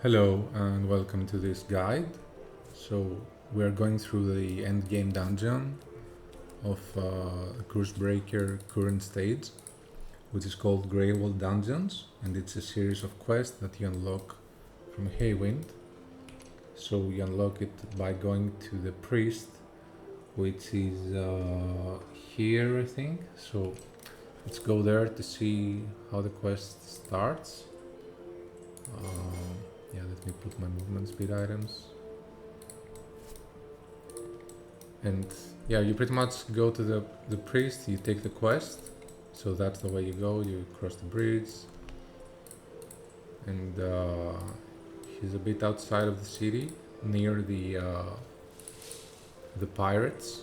Hello and welcome to this guide. So we're going through the endgame dungeon of Cursebreaker current stage, which is called Greywall Dungeons, and it's a series of quests that you unlock from Haywind. So you unlock it by going to the priest, which is here, I think. So let's go there to see how the quest starts. Yeah, let me put my movement speed items. And yeah, you pretty much go to the priest, you take the quest. So that's the way you go, you cross the bridge. And he's a bit outside of the city, near the pirates,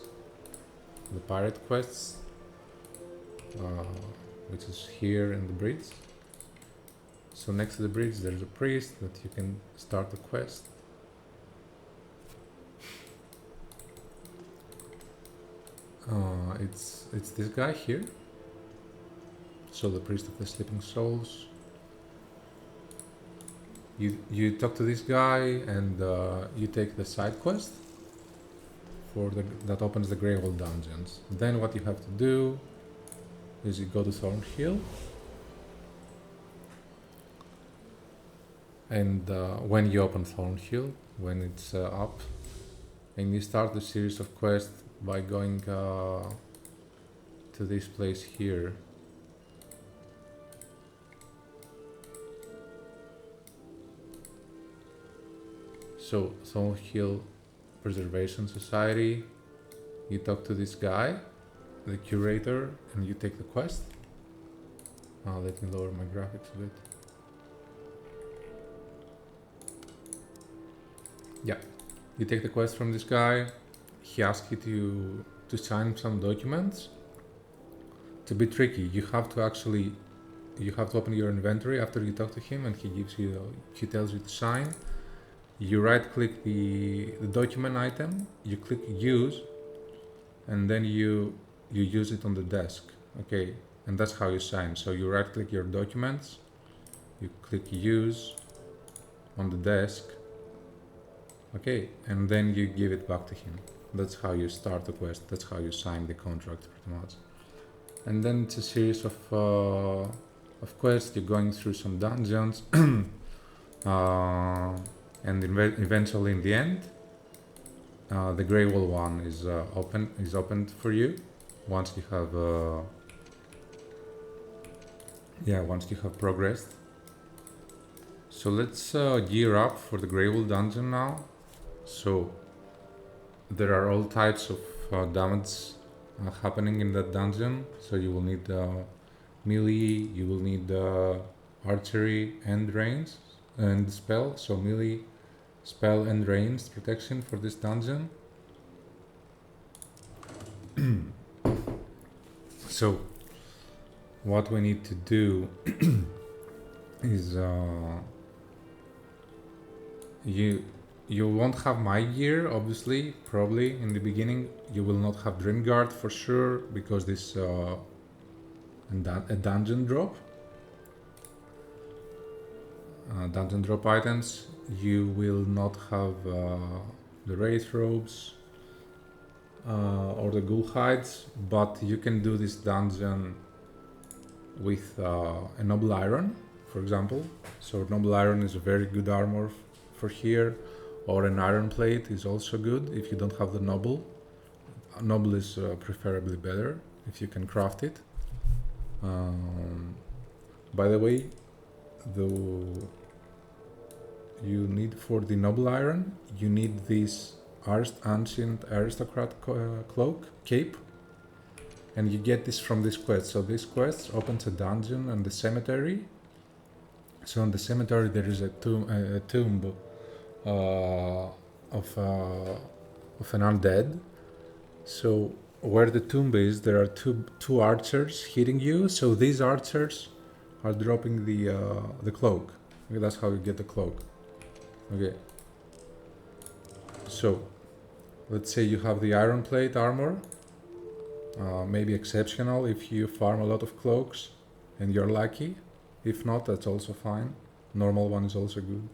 the pirate quests, which is here in the bridge. So next to the bridge there's a priest that you can start the quest. It's this guy here. So the priest of the sleeping souls. You talk to this guy and you take the side quest for that opens the Greywall dungeons. Then what you have to do is you go to Thornhill, and when you open Thornhill, when it's up, and you start the series of quests by going to this place here. So Thornhill Preservation Society, you talk to this guy, the curator, and you take the quest. Let me lower my graphics a bit. Yeah, you take the quest from this guy. He asks you to sign some documents. It's a bit tricky. You have to open your inventory after you talk to him, and he tells you to sign. You right click the document item, you click use, and then you use it on the desk. Okay, and that's how you sign. So you right click your documents, you click use on the desk. Okay, and then you give it back to him. That's how you start the quest. That's how you sign the contract, pretty much. And then it's a series of quests. You're going through some dungeons, and eventually, in the end, the Greywall one is opened for you once you have once you have progressed. So let's gear up for the Greywall dungeon now. So there are all types of damage happening in that dungeon. So you will need melee, you will need archery and range and spell. So melee, spell and range protection for this dungeon. So what we need to do is you won't have my gear, obviously. Probably in the beginning you will not have Dreamguard for sure, because this a dungeon drop. Dungeon drop items. You will not have the wraith robes or the ghoul hides, but you can do this dungeon with a noble iron, for example. So noble iron is a very good armor for here, or an iron plate is also good if you don't have the noble. Noble is preferably better if you can craft it. By the way, you need for the noble iron, you need this ancient aristocrat cape, and you get this from this quest. So this quest opens a dungeon and the cemetery. So in the cemetery there is a tomb of an undead. So where the tomb is, there are two archers hitting you. So these archers are dropping the cloak. Okay, that's how you get the cloak. Okay. So let's say you have the iron plate armor. Maybe exceptional if you farm a lot of cloaks and you're lucky. If not, that's also fine. Normal one is also good.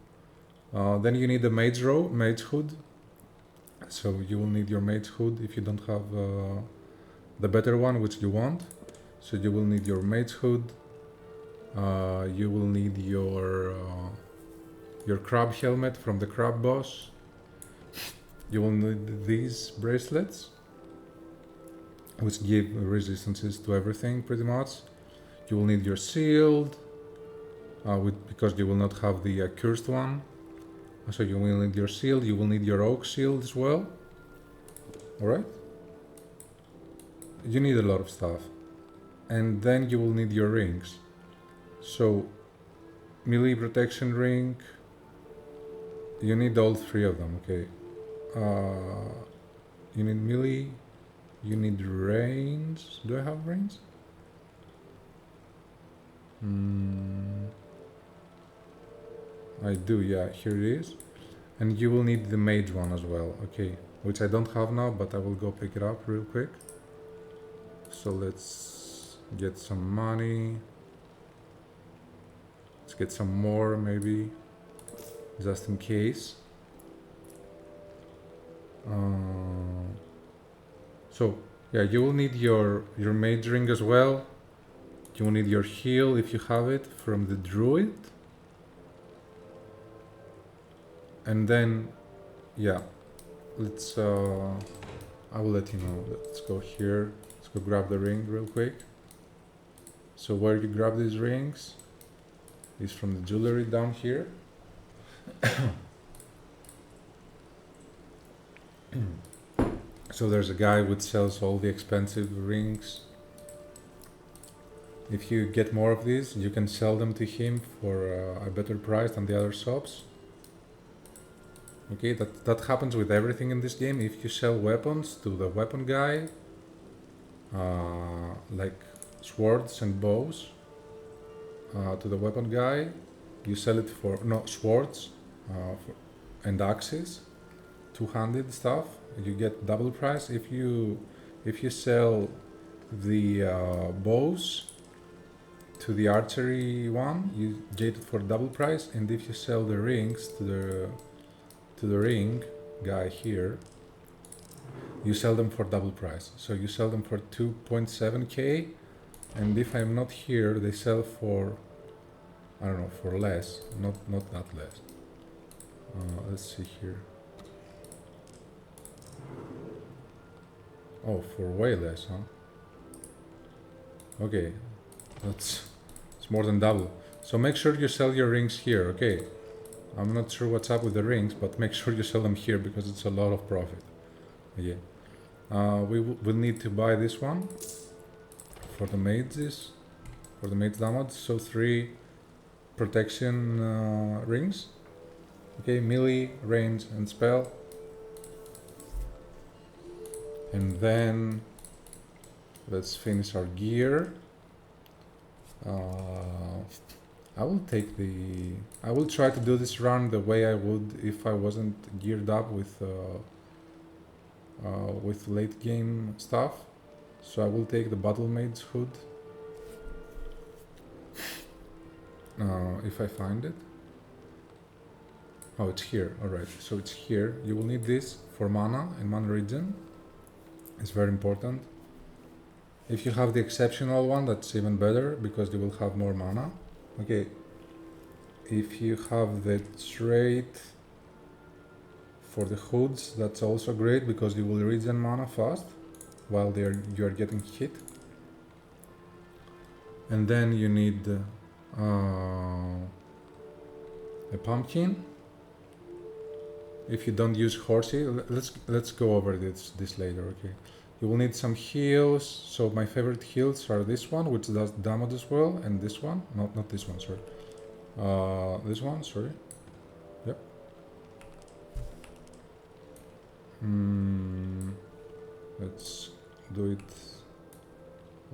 Then you need the mage hood. So you will need your mage hood if you don't have the better one, which you want. So you will need your mage hood. You will need your crab helmet from the crab boss. You will need these bracelets, which give resistances to everything pretty much. You will need your shield, because you will not have the cursed one. So you will need your shield, you will need your oak shield as well. Alright? You need a lot of stuff. And then you will need your rings. So, melee protection ring, you need all three of them, okay? You need melee, you need range. Do I have range? I do, yeah, here it is. And you will need the mage one as well, okay? Which I don't have now, but I will go pick it up real quick. So let's get some money. Let's get some more, maybe, just in case. So, yeah, you will need your mage ring as well. You will need your heal, if you have it, from the druid. And then, yeah, let's, I will let you know. Let's go here. Let's go grab the ring real quick. So where you grab these rings is from the jewelry down here. So there's a guy which sells all the expensive rings. If you get more of these, you can sell them to him for a better price than the other shops. Okay, that happens with everything in this game. If you sell weapons to the weapon guy, like swords and bows, to the weapon guy, you sell it for, no, swords and axes, two-handed stuff, you get double price. If you sell the bows to the archery one, you get it for double price. And if you sell the rings to the ring guy here, you sell them for double price. So you sell them for 2.7k, and if I'm not here, they sell for, I don't know, for less, not that less. Let's see here. Oh, for way less, huh? Okay, it's more than double. So make sure you sell your rings here, okay? I'm not sure what's up with the rings, but make sure you sell them here because it's a lot of profit. Yeah. We'll need to buy this one for the mages, for the mage damage. So 3 protection rings. Okay, melee, range, and spell. And then let's finish our gear. I will try to do this run the way I would if I wasn't geared up with late game stuff. So I will take the battle mage hood, if I find it. Oh, it's here. Alright, so it's here. You will need this for mana and mana regen. It's very important. If you have the exceptional one, that's even better because you will have more mana. Okay. If you have the trait for the hoods, that's also great because you will regen mana fast while you are getting hit. And then you need a pumpkin. If you don't use horsey, let's go over this later. Okay. You will need some heals. So my favorite heals are this one, which does damage as well, and this one. Not this one. Sorry. This one. Sorry. Yep. Let's do it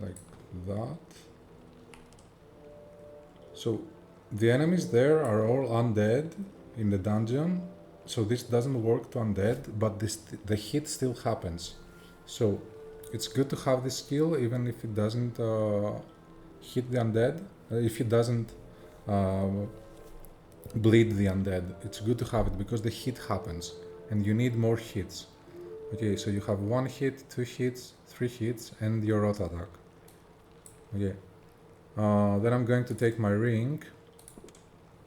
like that. So the enemies there are all undead in the dungeon. So this doesn't work to undead, but the hit still happens. So it's good to have this skill even if it doesn't hit the undead. If it doesn't bleed the undead. It's good to have it because the hit happens and you need more hits. Okay, so you have 1 hit, 2 hits, 3 hits, and your auto attack. Okay, then I'm going to take my ring,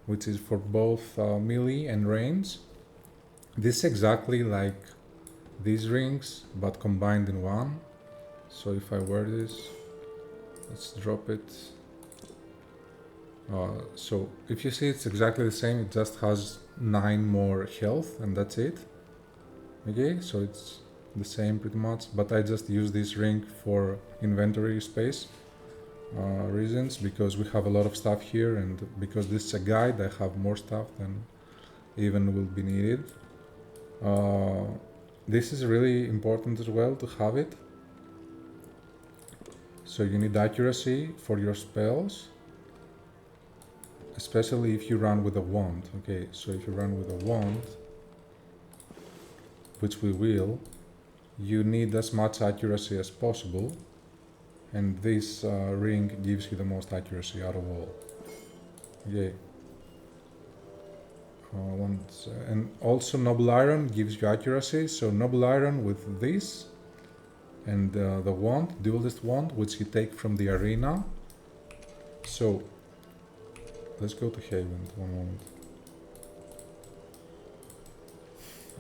which is for both melee and range. This is exactly like these rings, but combined in one. So if I wear this, let's drop it. So if you see, it's exactly the same, it just has 9 more health and that's it. Okay, so it's the same pretty much, but I just use this ring for inventory space reasons, because we have a lot of stuff here, and because this is a guide, I have more stuff than even will be needed. This is really important as well to have it. So you need accuracy for your spells, especially if you run with a wand. Okay, so if you run with a wand, which we will, you need as much accuracy as possible, and this ring gives you the most accuracy out of all. Okay. And also Noble Iron gives you accuracy, so Noble Iron with this and the wand, Duelist Wand, which you take from the arena. So let's go to Haven, 1 moment.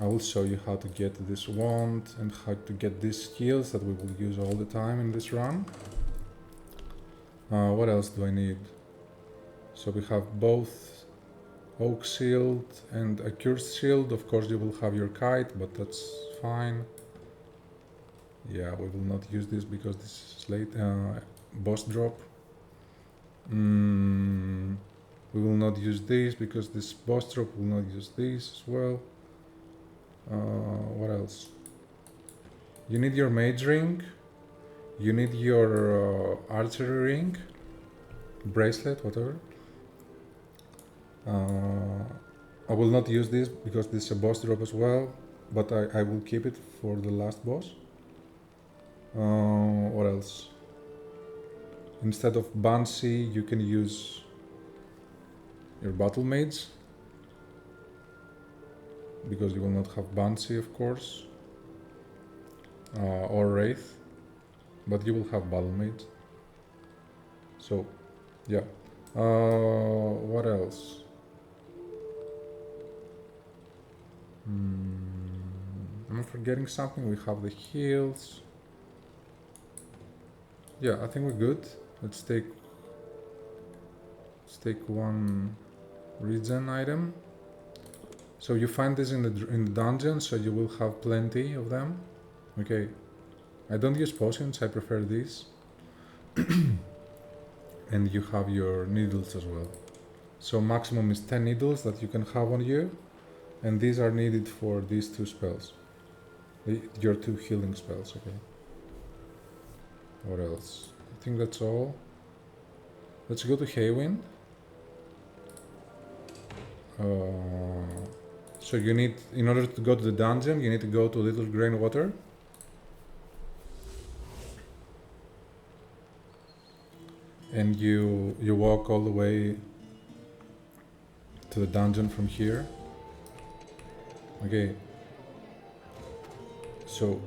I will show you how to get this wand and how to get these skills that we will use all the time in this run. What else do I need? So we have both Oak Shield and a Cursed Shield. Of course you will have your kite, but that's fine. Yeah, we will not use this because this is late. Boss drop. We will not use this because this boss drop. Will not use this as well. What else? You need your mage ring. You need your archery ring, bracelet, whatever. I will not use this because this is a boss drop as well, but I will keep it for the last boss. What else? Instead of Banshee, you can use your battle mage, because you will not have Banshee, of course, or Wraith, but you will have battle mage. So, yeah. What else? I'm forgetting something. We have the heals. Yeah, I think we're good. Let's take one regen item. So you find this in the dungeon, so you will have plenty of them. Okay, I don't use potions, I prefer these. And you have your needles as well. So maximum is 10 needles that you can have on you, and these are needed for these 2 spells. Your 2 healing spells, okay. What else? I think that's all. Let's go to Haywind. So you need, in order to go to the dungeon, you need to go to Little Grain Water. And you walk all the way to the dungeon from here. Okay. So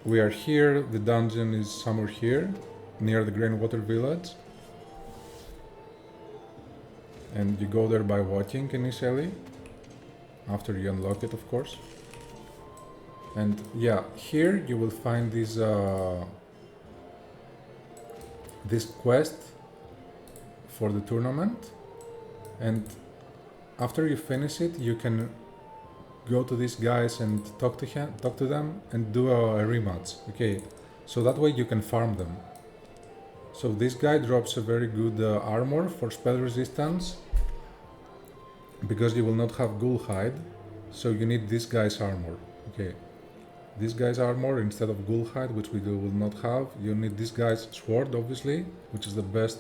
we are here, the dungeon is somewhere here, near the Grainwater village. And you go there by walking initially, after you unlock it, of course. And yeah, here you will find this quest for the tournament, and after you finish it, you can go to these guys and talk to them and do a rematch. Okay, so that way you can farm them. So this guy drops a very good armor for spell resistance, because you will not have ghoul hide, so you need this guy's armor. Okay, this guy's armor instead of ghoul hide, which we will not have. You need this guy's sword, obviously, which is the best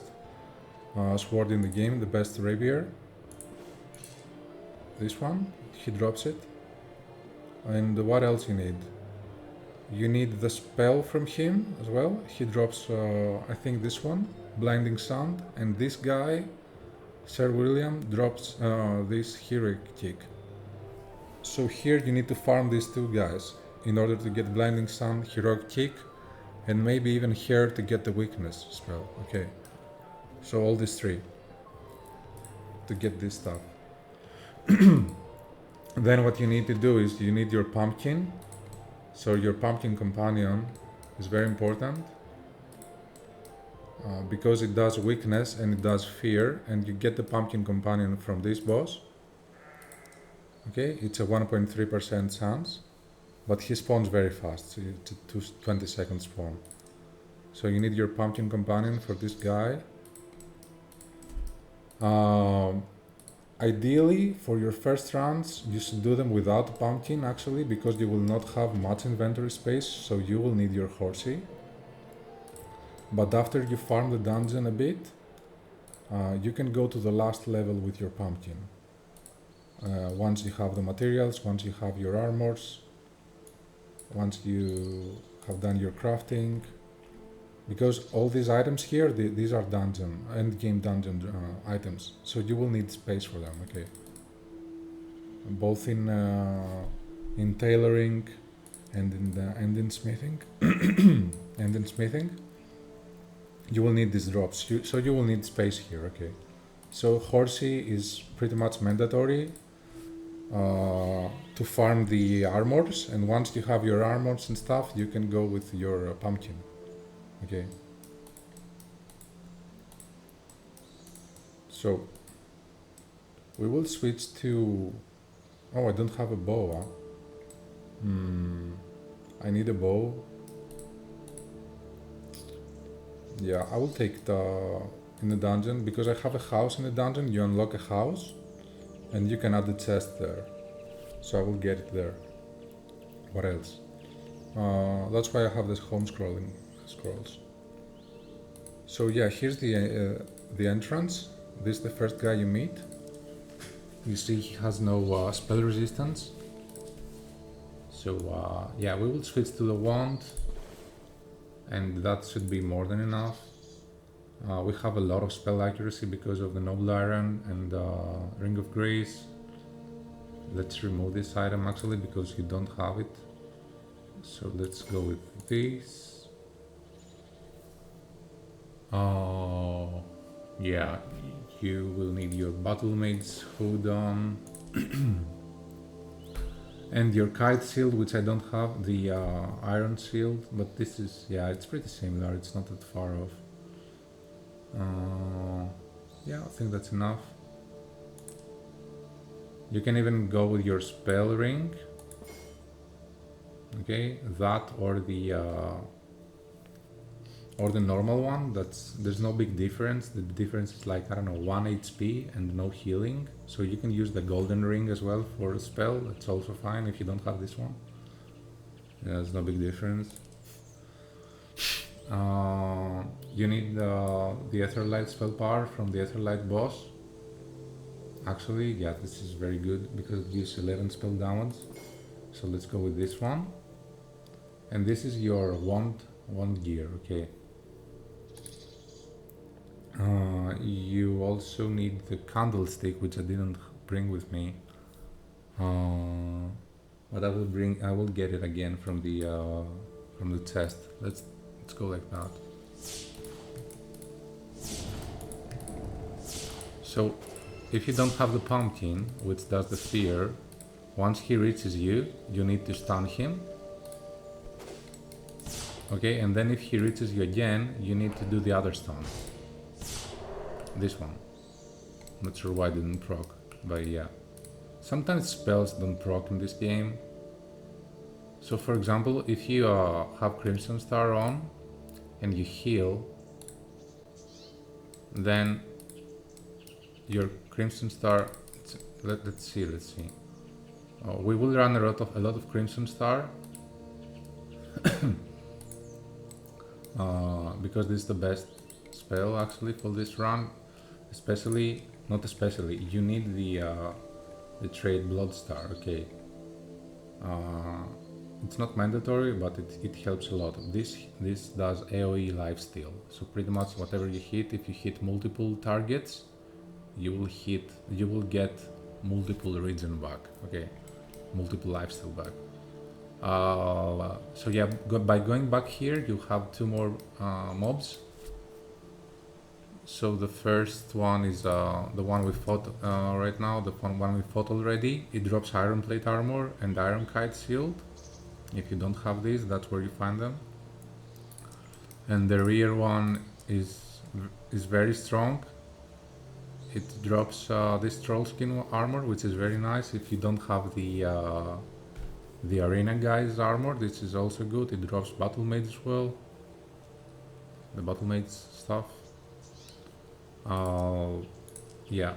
sword in the game, the best rapier. This one, he drops it. And what else you need? You need the spell from him as well. He drops, I think this one, Blinding Sound, and this guy Sir William drops this hero kick. So here you need to farm these two guys in order to get Blinding Sun, Heroic Kick, and maybe even here to get the weakness spell. Okay, so all these three to get this stuff. Then what you need to do is you need your pumpkin. So your pumpkin companion is very important because it does weakness and it does fear, and you get the pumpkin companion from this boss. Okay, it's a 1.3% chance, but he spawns very fast, so it's a 20-second spawn. So you need your pumpkin companion for this guy. Ideally, for your first runs, you should do them without pumpkin actually, because you will not have much inventory space, so you will need your horsey. But after you farm the dungeon a bit, you can go to the last level with your pumpkin. Once you have the materials, once you have your armors, once you have done your crafting, because all these items here, these are end-game dungeon items, so you will need space for them, okay? Both in tailoring and in smithing, and in smithing, you will need these drops, so you will need space here, okay? So horsey is pretty much mandatory to farm the armors, and once you have your armors and stuff, you can go with your pumpkin. Okay. So we will switch to. Oh, I don't have a bow. Huh? I need a bow. Yeah, I will take the in the dungeon because I have a house in the dungeon. You unlock a house, and you can add the chest there. So I will get it there. What else? That's why I have this home scrolls. So yeah, here's the entrance. This is the first guy you meet. You see he has no spell resistance. So yeah, we will switch to the wand, and that should be more than enough. We have a lot of spell accuracy because of the Noble Iron and Ring of Grace. Let's remove this item actually because you don't have it. So let's go with this. Yeah, you will need your Battle Mage's hood on. And your kite shield, which I don't have, the iron shield, but this is, yeah, it's pretty similar, it's not that far off. Yeah, I think that's enough. You can even go with your spell ring. Okay, that or the normal one. There's no big difference. The difference is like, I don't know, 1 HP and no healing. So you can use the golden ring as well for a spell. That's also fine if you don't have this one. Yeah, there's no big difference. You need the Aetherlight spell power from the Aetherlight boss. Actually, yeah, this is very good because it gives 11 spell damage. So let's go with this one. And this is your wand gear, okay. You also need the candlestick, which I didn't bring with me. But I will get it again from the chest. Let's go like that. So if you don't have the pumpkin, which does the fear, once he reaches you, you need to stun him. Okay, and then if he reaches you again, you need to do the other stun. This one. Not sure why it didn't proc, but yeah. Sometimes spells don't proc in this game. So for example, if you have Crimson Star on and you heal, then your Crimson Star, let's see. We will run a lot of Crimson Star because this is the best spell actually for this run. You need the trait Blood Star, okay. It's not mandatory, but it helps a lot. This does AoE lifesteal, so pretty much whatever you hit, if you hit multiple targets, you will get multiple region back, okay, multiple lifesteal back. So yeah, by going back here, you have 2 more mobs. So the first one is the one we fought right now, the one we fought already. It drops iron plate armor and iron kite shield. If you don't have these, that's where you find them. And the rear one is very strong. It drops this troll skin armor, which is very nice. If you don't have the arena guy's armor, this is also good. It drops battle mage as well, the battle mage stuff. Yeah,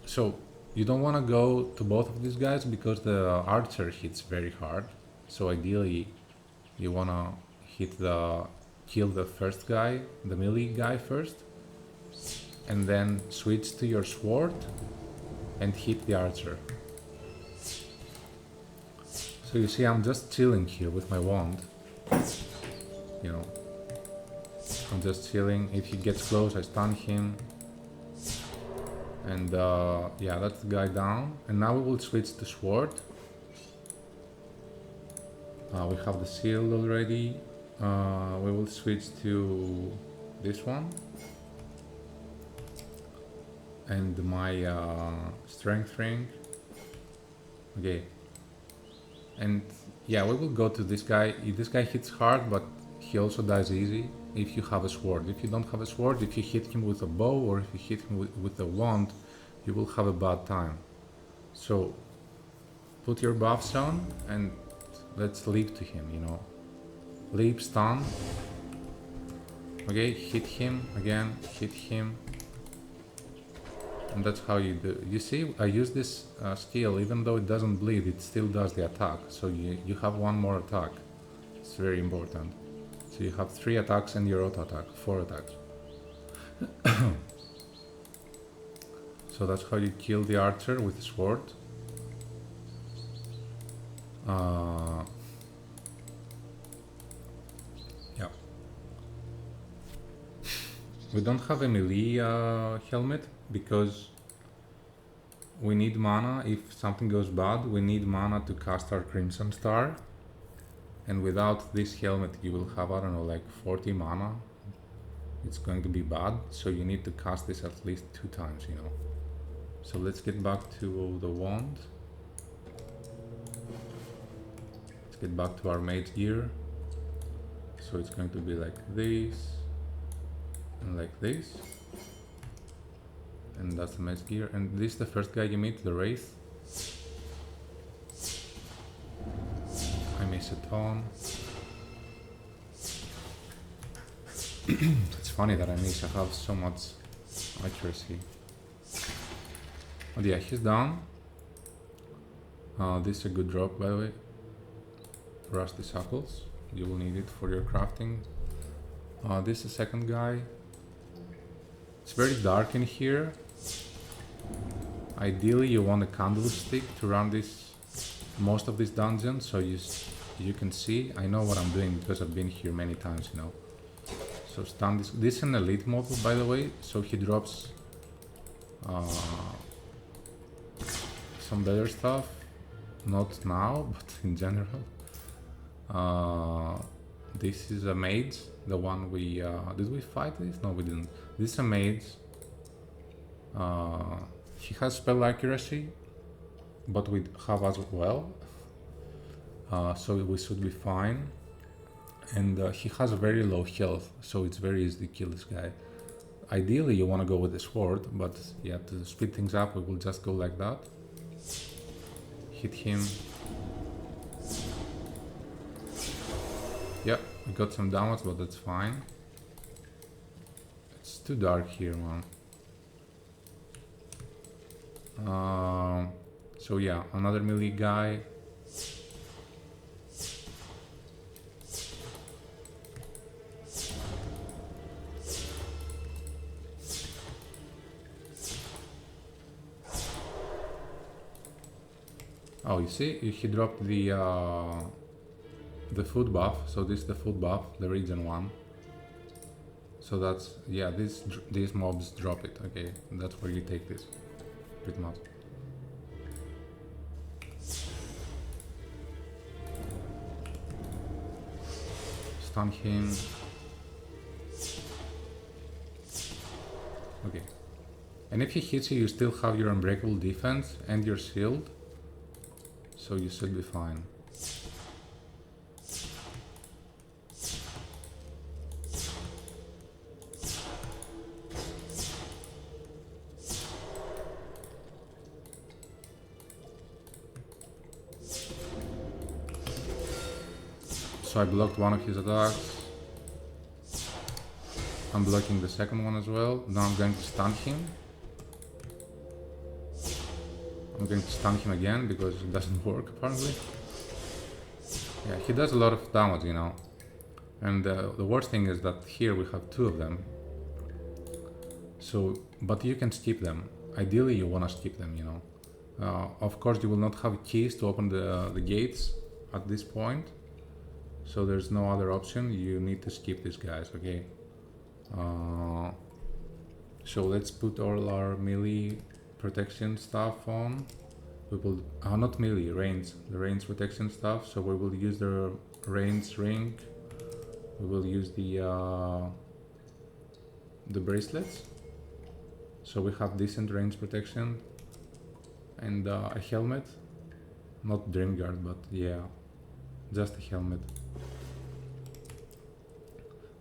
so you don't want to go to both of these guys because the archer hits very hard. So ideally you want to kill the first guy, the melee guy first, and then switch to your sword and hit the archer. So you see, I'm just chilling here with my wand, you know, I'm just chilling. If he gets close, I stun him, and yeah, that's the guy down. And now we will switch to sword. We have the shield already. We will switch to this one, and my strength ring. Okay, and yeah, we will go to this guy. This guy hits hard, but he also dies easy if you have a sword. If you don't have a sword, if you hit him with a bow or if you hit him with a wand, you will have a bad time. So put your buffs on and let's leap to him, you know. Leap, stun. Okay, hit him again, hit him. And that's how you do. You see, I use this skill, even though it doesn't bleed, it still does the attack. So you have 1 more attack. It's very important. So you have 3 attacks and your auto attack, 4 attacks. So that's how you kill the archer with the sword. Yeah. We don't have a melee helmet because we need mana. If something goes bad, we need mana to cast our Crimson Star. And without this helmet, you will have, I don't know, like 40 mana. It's going to be bad. So you need to cast this at least 2 times, you know. So let's get back to the wand. Let's get back to our mage gear. So it's going to be like this and like this. And that's the mage gear. And this is the first guy you meet, the Wraith. I miss a ton. It's funny that I miss, I have so much accuracy. But yeah, he's down. This is a good drop, by the way. Rusty Shackles. You will need it for your crafting. This is the second guy. It's very dark in here. Ideally, you want a candlestick to run most of this dungeon, so you can see. I know what I'm doing because I've been here many times, you know. So stun this. This is an elite model, by the way, so he drops some better stuff. Not now, but in general. This is a mage, the one we did we fight this? No, we didn't. This is a mage. He has spell accuracy, but we have as well, so we should be fine. And he has a very low health, so it's very easy to kill this guy. Ideally, you want to go with the sword, but yeah, to speed things up, we will just go like that. Hit him. Yeah, we got some damage, but that's fine. It's too dark here, man. So yeah, another melee guy. Oh, you see, he dropped the food buff. So this is the food buff, the region one. So that's, yeah, these mobs drop it, okay? That's where you take this, pretty much. Stun him. Okay. And if he hits you, you still have your unbreakable defense and your shield. So you should be fine. So I blocked one of his attacks. I'm blocking the second one as well. Now I'm going to stun him. I'm going to stun him again because it doesn't work apparently. Yeah, he does a lot of damage, you know. And the worst thing is that here we have two of them. So, but you can skip them. Ideally you want to skip them, you know. Of course you will not have keys to open the gates at this point. So there's no other option, you need to skip these guys, okay? So let's put all our melee protection stuff on. We will, not melee, range, the range protection stuff. So we will use the range ring. We will use the bracelets. So we have decent range protection and a helmet. Not Dream Guard, but yeah, just a helmet.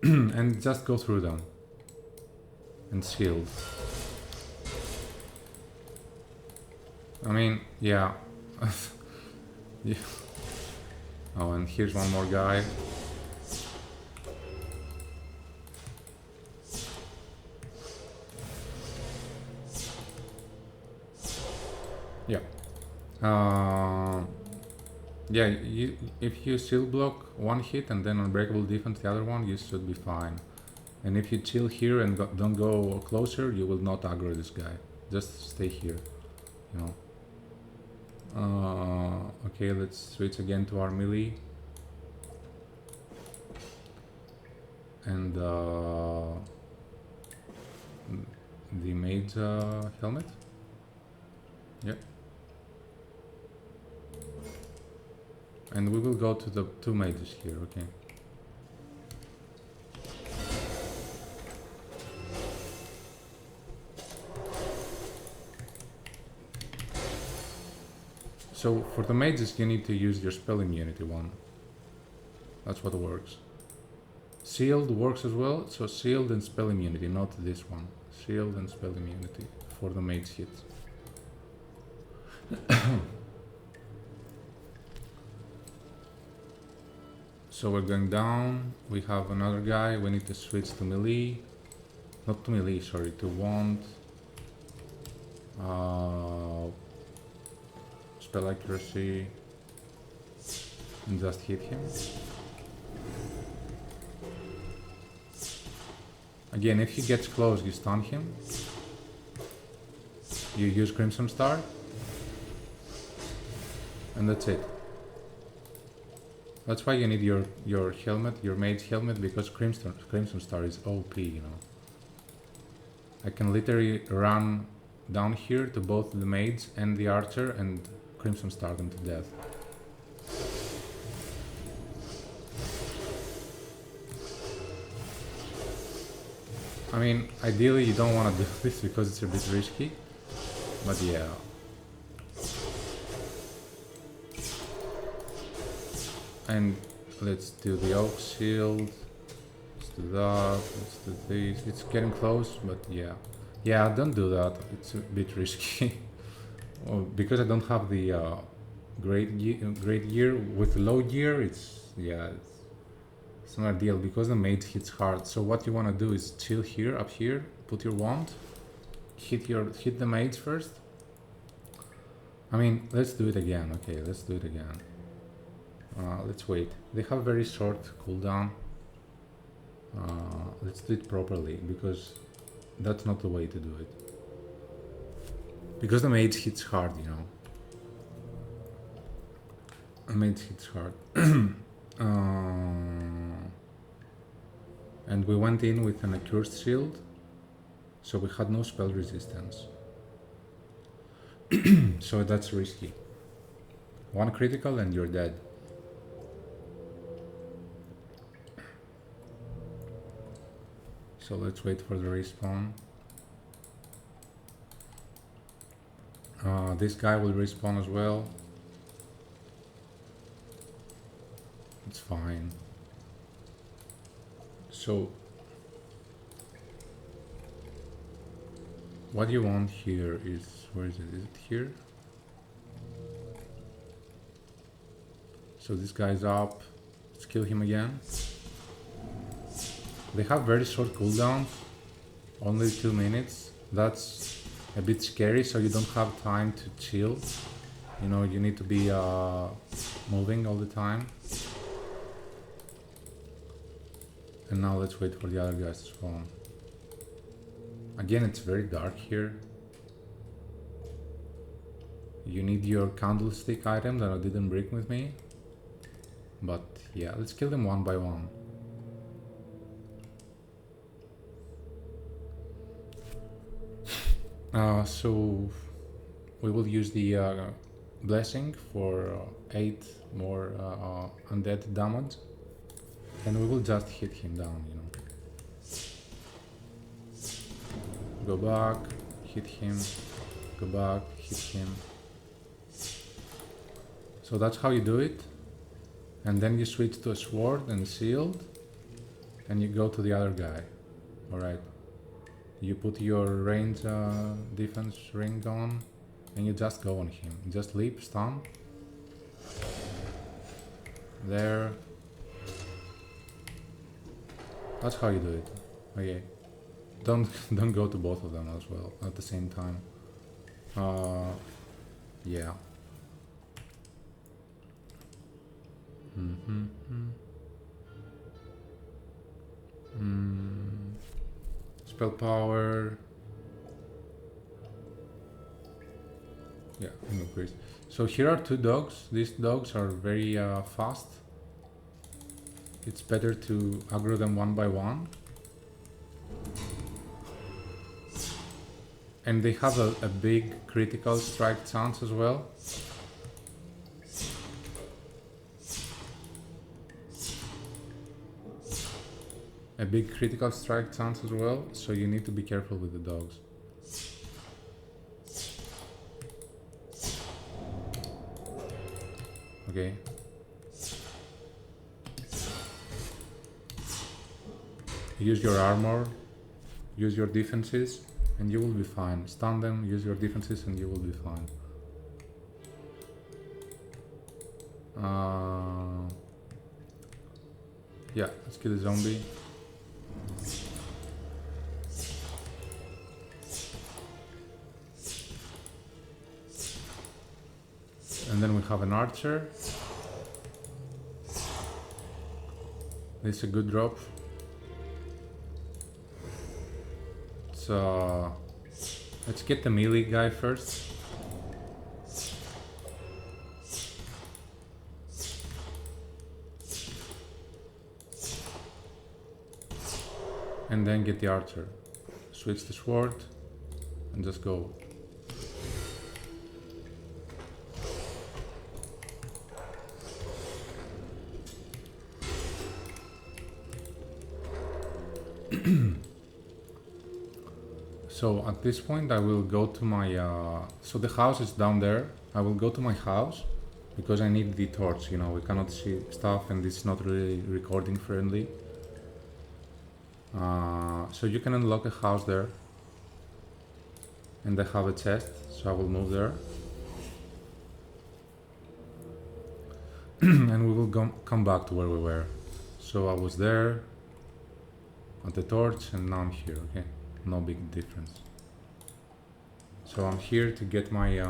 And just go through them. And shield. I mean, yeah. Yeah. Oh, and here's one more guy. Yeah. Yeah, if you shield block one hit and then unbreakable defense the other one, you should be fine. And if you chill here and don't go closer, you will not aggro this guy. Just stay here, you know. Okay, let's switch again to our melee. And the mage helmet. Yep. And we will go to the two mages here, okay. So for the mages you need to use your spell immunity one. That's what works. Shield works as well, so shield and spell immunity, not this one. Shield and spell immunity for the mage hits. So we're going down, we have another guy, we need to switch to melee. Not to melee, sorry, to wand. Spell accuracy. And just hit him. Again, if he gets close, you stun him. You use Crimson Star. And that's it. That's why you need your helmet, your mage helmet, because Crimson Star is OP, you know. I can literally run down here to both the mage and the archer and Crimson Star them to death. I mean, ideally you don't want to do this because it's a bit risky, but yeah. And let's do the oak shield, let's do that, let's do this. It's getting close, but yeah. Yeah, don't do that, it's a bit risky. Well, because I don't have the great gear, with low gear, it's not ideal because the mage hits hard. So what you want to do is chill here, up here, put your wand, hit the mage first. I mean, let's do it again. Okay, let's do it again. Let's wait. They have very short cooldown. Let's do it properly because that's not the way to do it. Because the mage hits hard, you know. A mage hits hard. And we went in with an accursed shield, so we had no spell resistance. So that's risky. One critical and you're dead. So let's wait for the respawn. This guy will respawn as well. It's fine. So what you want here is, where is it? Is it here? So this guy's up. Let's kill him again. They have very short cooldowns, only 2 minutes. That's a bit scary, so you don't have time to chill. You know, you need to be moving all the time. And now let's wait for the other guys to spawn. Again, it's very dark here. You need your candlestick item that I didn't bring with me. But yeah, let's kill them one by one. So we will use the blessing for 8 more undead damage, and we will just hit him down, you know. Go back, hit him, go back, hit him. So that's how you do it, and then you switch to a sword and shield, and you go to the other guy. Alright. You put your range defense ring on, and you just go on him. Just leap, stun. There. That's how you do it. Okay. Don't go to both of them as well at the same time. Yeah. Spell power. Yeah, increase. So here are 2 dogs. These dogs are very fast. It's better to aggro them one by one. And they have a big critical strike chance as well. A big critical strike chance as well, so you need to be careful with the dogs. Okay. Use your armor, use your defenses, and you will be fine. Stun them, use your defenses, and you will be fine. Yeah, let's kill the zombie. And then we have an archer. This is a good drop. So let's get the melee guy first. And then get the archer. Switch the sword and just go. So at this point I will go to my, so the house is down there. I will go to my house because I need the torch, you know, we cannot see stuff and it's not really recording friendly. So you can unlock a house there. And I have a chest, so I will move there. And we will come back to where we were. So I was there at the torch and now I'm here, okay? No big difference. So I'm here to get my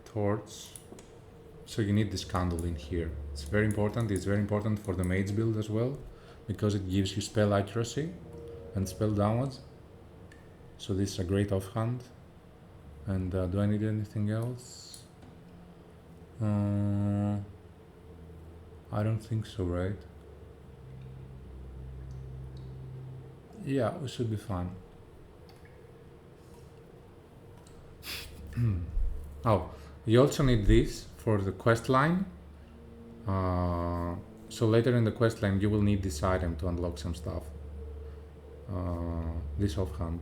torch. So you need this candle in here. It's very important. It's very important for the mage build as well, because it gives you spell accuracy and spell damage. So this is a great offhand. And do I need anything else? I don't think so, right? Yeah, we should be fine. Oh, you also need this for the quest line. So later in the quest line, you will need this item to unlock some stuff. This offhand.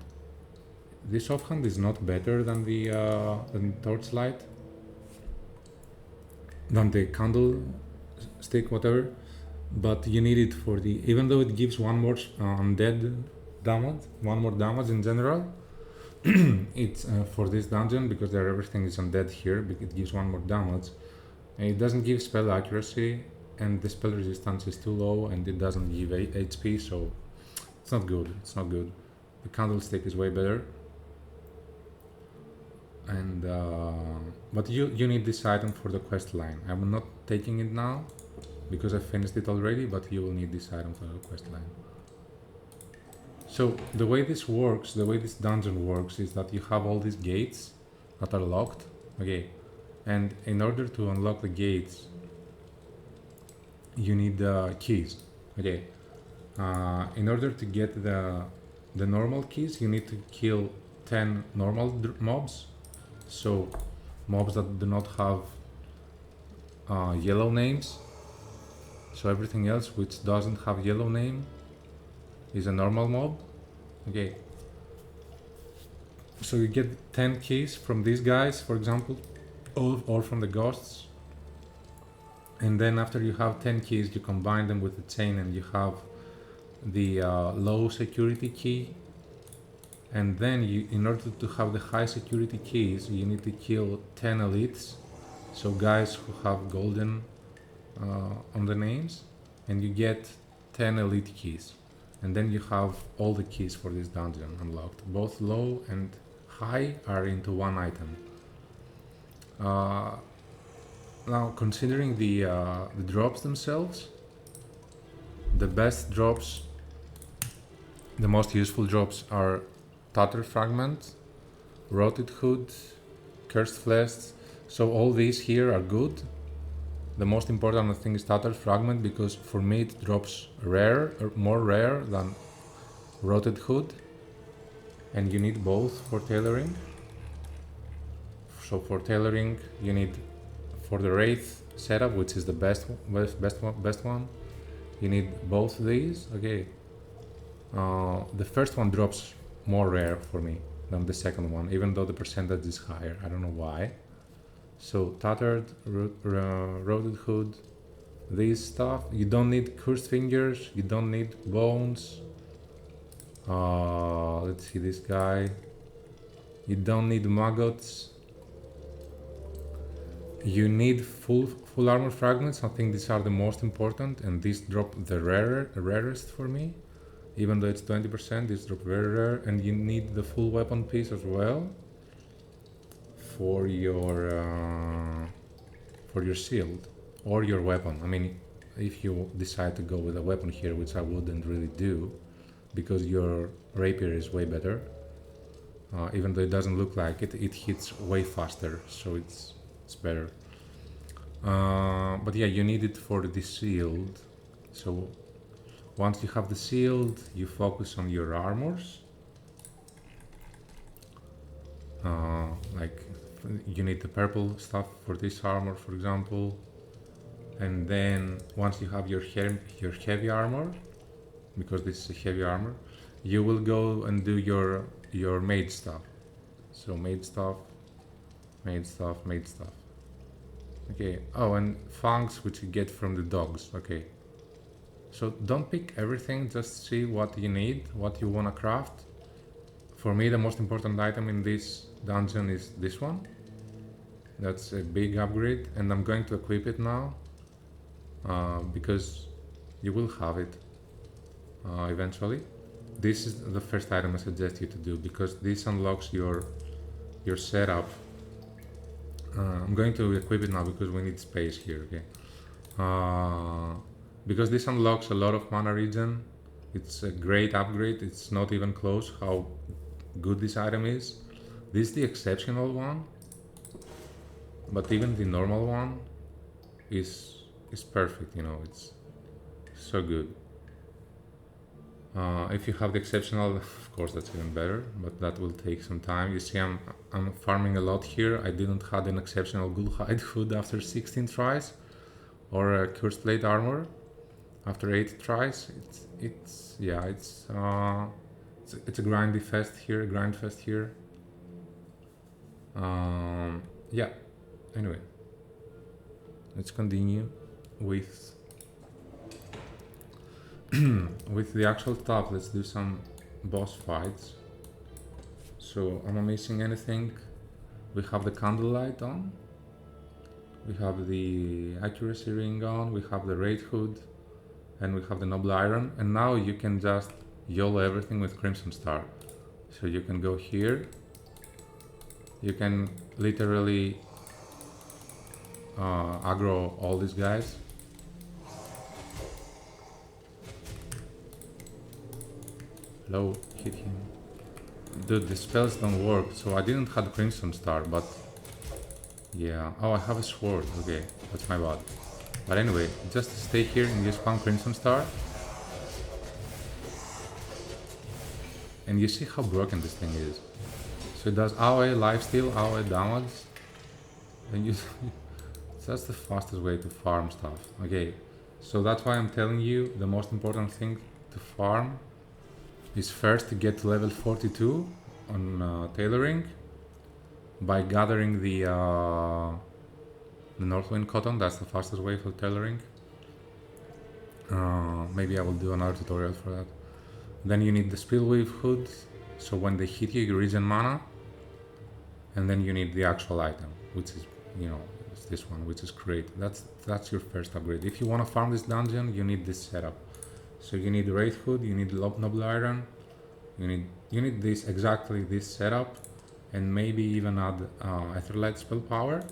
This offhand is not better than the torchlight, than the candle stick, whatever. But you need it for the, even though it gives one more undead damage, one more damage in general. It's for this dungeon because everything is undead here. It gives one more damage. It doesn't give spell accuracy, and the spell resistance is too low, and it doesn't give HP, so it's not good. It's not good. The candlestick is way better. And but you need this item for the quest line. I'm not taking it now because I finished it already, but you will need this item for the quest line. So the way this works, the way this dungeon works, is that you have all these gates that are locked, okay, and in order to unlock the gates, you need keys, okay. In order to get the normal keys, you need to kill 10 normal mobs, so mobs that do not have yellow names. So everything else which doesn't have yellow name is a normal mob, okay. So you get 10 keys from these guys, for example, all from the ghosts, and then after you have 10 keys, you combine them with the chain and you have the low security key, and then in order to have the high security keys, you need to kill 10 elites, so guys who have golden on the names, and you get 10 elite keys, and then you have all the keys for this dungeon unlocked. Both low and high are into one item. Now, considering the drops themselves, the best drops, the most useful drops are Tatter Fragment, Rotted Hood, Cursed Flesh. So all these here are good. The most important thing is Tatter Fragment because for me it drops rare, or more rare than Rotted Hood, and you need both for tailoring. So for tailoring, you need, for the Wraith setup, which is the best one, you need both these. Okay. The first one drops more rare for me than the second one, even though the percentage is higher. I don't know why. So Tattered, Rotted Hood, this stuff. You don't need Cursed Fingers, you don't need Bones. Let's see this guy. You don't need Maggots. You need full armor fragments. I think these are the most important, and these drop the rarest for me. Even though it's 20%, these drop very rare, and you need the full weapon piece as well for your shield or your weapon. I mean, if you decide to go with a weapon here, which I wouldn't really do, because your rapier is way better. Even though it doesn't look like it, it hits way faster, so it's better. But yeah, you need it for the shield. So once you have the shield, you focus on your armors. Like you need the purple stuff for this armor, for example. And then once you have your heavy armor, because this is a heavy armor, you will go and do your mage stuff. So mage stuff. Okay. Oh, and fangs, which you get from the dogs. Okay. So don't pick everything, just see what you need, what you want to craft. For me, the most important item in this dungeon is this one. That's a big upgrade, and I'm going to equip it now because you will have it eventually. This is the first item I suggest you to do because this unlocks your setup. I'm going to equip it now because we need space here, okay? Because this unlocks a lot of mana regen. It's a great upgrade. It's not even close how good this item is. This is the exceptional one, but even the normal one is perfect, you know, it's so good. If you have the exceptional, of course that's even better, but that will take some time. You see I'm farming a lot here. I didn't have an exceptional Gulhide hood after 16 tries, or a Cursed Blade armor after 8 tries. It's a grind fest here. Yeah, anyway, let's continue with with the actual stuff. Let's do some boss fights. So am I missing anything? We have the candlelight on, we have the accuracy ring on, we have the raid hood, and we have the noble iron, and now you can just YOLO everything with Crimson Star. So you can go here, you can literally aggro all these guys. Low, hit him. Dude, the spells don't work, so I didn't have Crimson Star, but yeah. Oh, I have a sword, okay, that's my bad. But anyway, just stay here and you spam Crimson Star. And you see how broken this thing is. So it does AoE lifesteal, AoE damage, and you that's the fastest way to farm stuff. Okay, so that's why I'm telling you the most important thing to farm is first to get to level 42 on tailoring by gathering the Northwind cotton. That's the fastest way for tailoring. Maybe I will do another tutorial for that. Then you need the Spillweave hood, so when they hit you, you regen mana. And then you need the actual item, which is, it's this one, which is great. That's your first upgrade. If you want to farm this dungeon, you need this setup. So you need the Wraith Hood, you need Noble Iron, you need this, exactly this setup, and maybe even add Aetherlight spell power.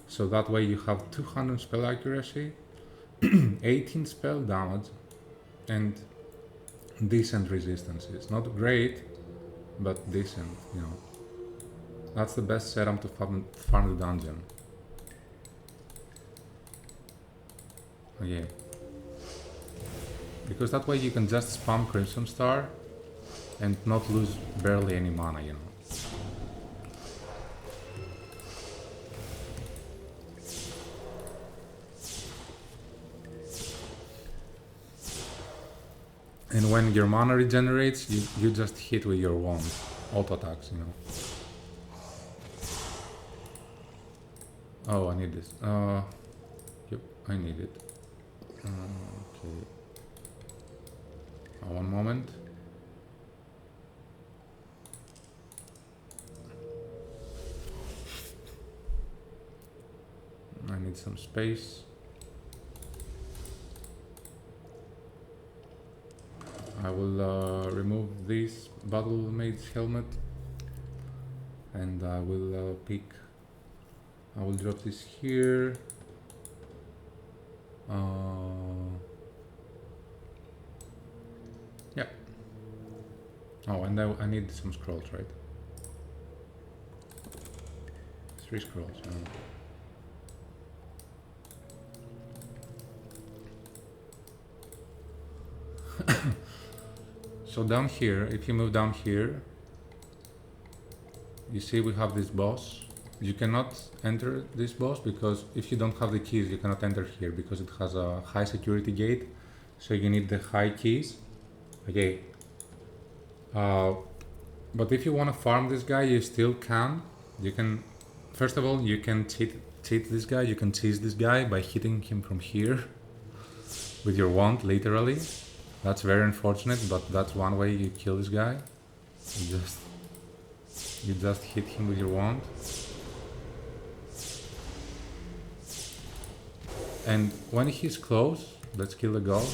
So that way you have 200 spell accuracy, 18 spell damage, and decent resistances. Not great, but decent, That's the best setup to farm the dungeon. Okay. Because that way you can just spam Crimson Star and not lose barely any mana, And when your mana regenerates, you just hit with your wand, auto attacks, Oh, I need this. Yep, I need it. Okay. One moment. I need some space. I will remove this Battle Maid's helmet, and I will I will drop this here. Yeah. Oh, and I need some scrolls, right? 3 scrolls. So down here, if you move down here, you see we have this boss. You cannot enter this boss because if you don't have the keys, you cannot enter here because it has a high security gate. So you need the high keys. Okay. But if you want to farm this guy, you still can. You can, first of all, you can cheat this guy. You can cheese this guy by hitting him from here with your wand, literally. That's very unfortunate, but that's one way you kill this guy. You just hit him with your wand. And when he's close, let's kill the dog.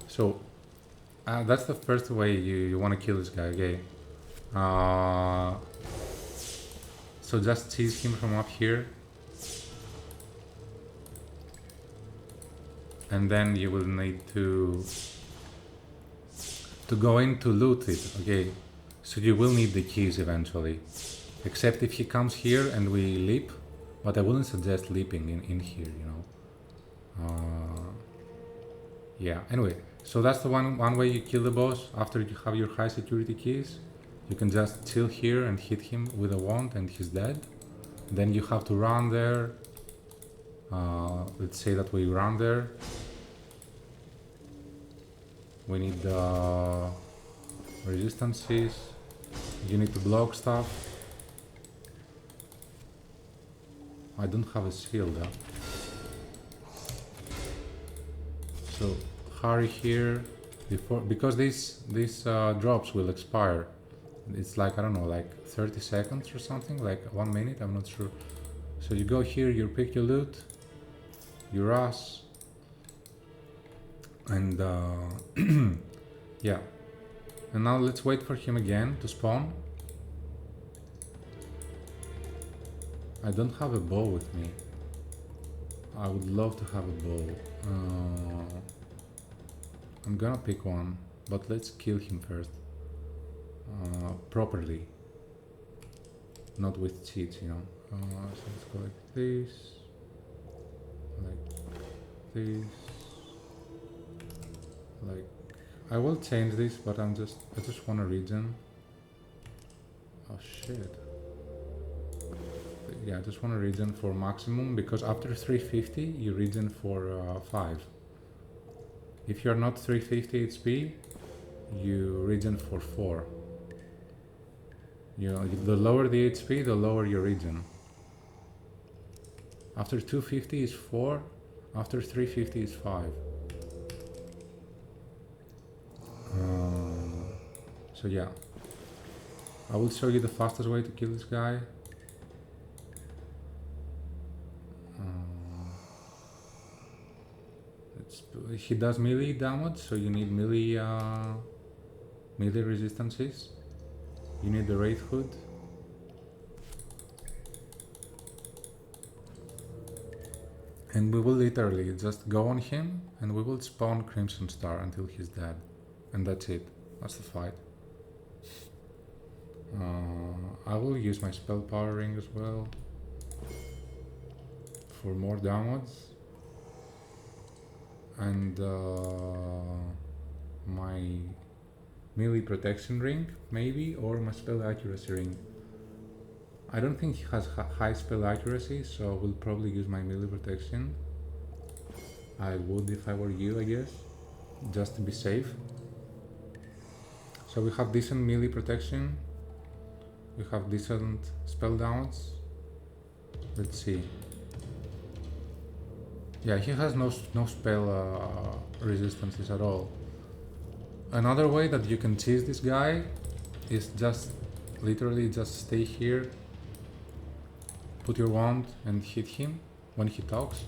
So that's the first way you want to kill this guy, okay? So just tease him from up here. And then you will need to go in to loot it, okay? So you will need the keys eventually. Except if he comes here and we leap, but I wouldn't suggest leaping in here, you know. Yeah, anyway, so that's the one way you kill the boss. After you have your high security keys, you can just chill here and hit him with a wand and he's dead. Then you have to run there. Let's say that we run there. We need the resistances. You need to block stuff. I don't have a shield, huh? So hurry here before, because these drops will expire. It's like, I don't know, like 30 seconds or something, like 1 minute, I'm not sure. So you go here, you pick your loot, you rush, and yeah. And now let's wait for him again to spawn. I don't have a bow with me. I would love to have a bow. I'm gonna pick one, but let's kill him first. Properly. Not with cheats, you know. So let's go like this. Like this. Like, I will change this, but I just want to regen. Oh shit. Yeah, I just want to regen for maximum, because after 350 you regen for 5. If you're not 350 HP, you regen for 4. You know, the lower the HP, the lower your regen. After 250 is 4, after 350 is 5. So yeah, I will show you the fastest way to kill this guy. He does melee damage, so you need melee resistances. You need the Wraith Hood. And we will literally just go on him and we will spawn Crimson Star until he's dead. And that's it. That's the fight. I will use my spell power ring as well for more damage. And my melee protection ring, maybe, or my spell accuracy ring. I don't think he has high spell accuracy, so I will probably use my melee protection. I would if I were you, I guess, just to be safe. So we have decent melee protection. We have decent spell damage. Let's see. Yeah, he has no spell resistances at all. Another way that you can cheese this guy is just literally just stay here, put your wand and hit him when he talks.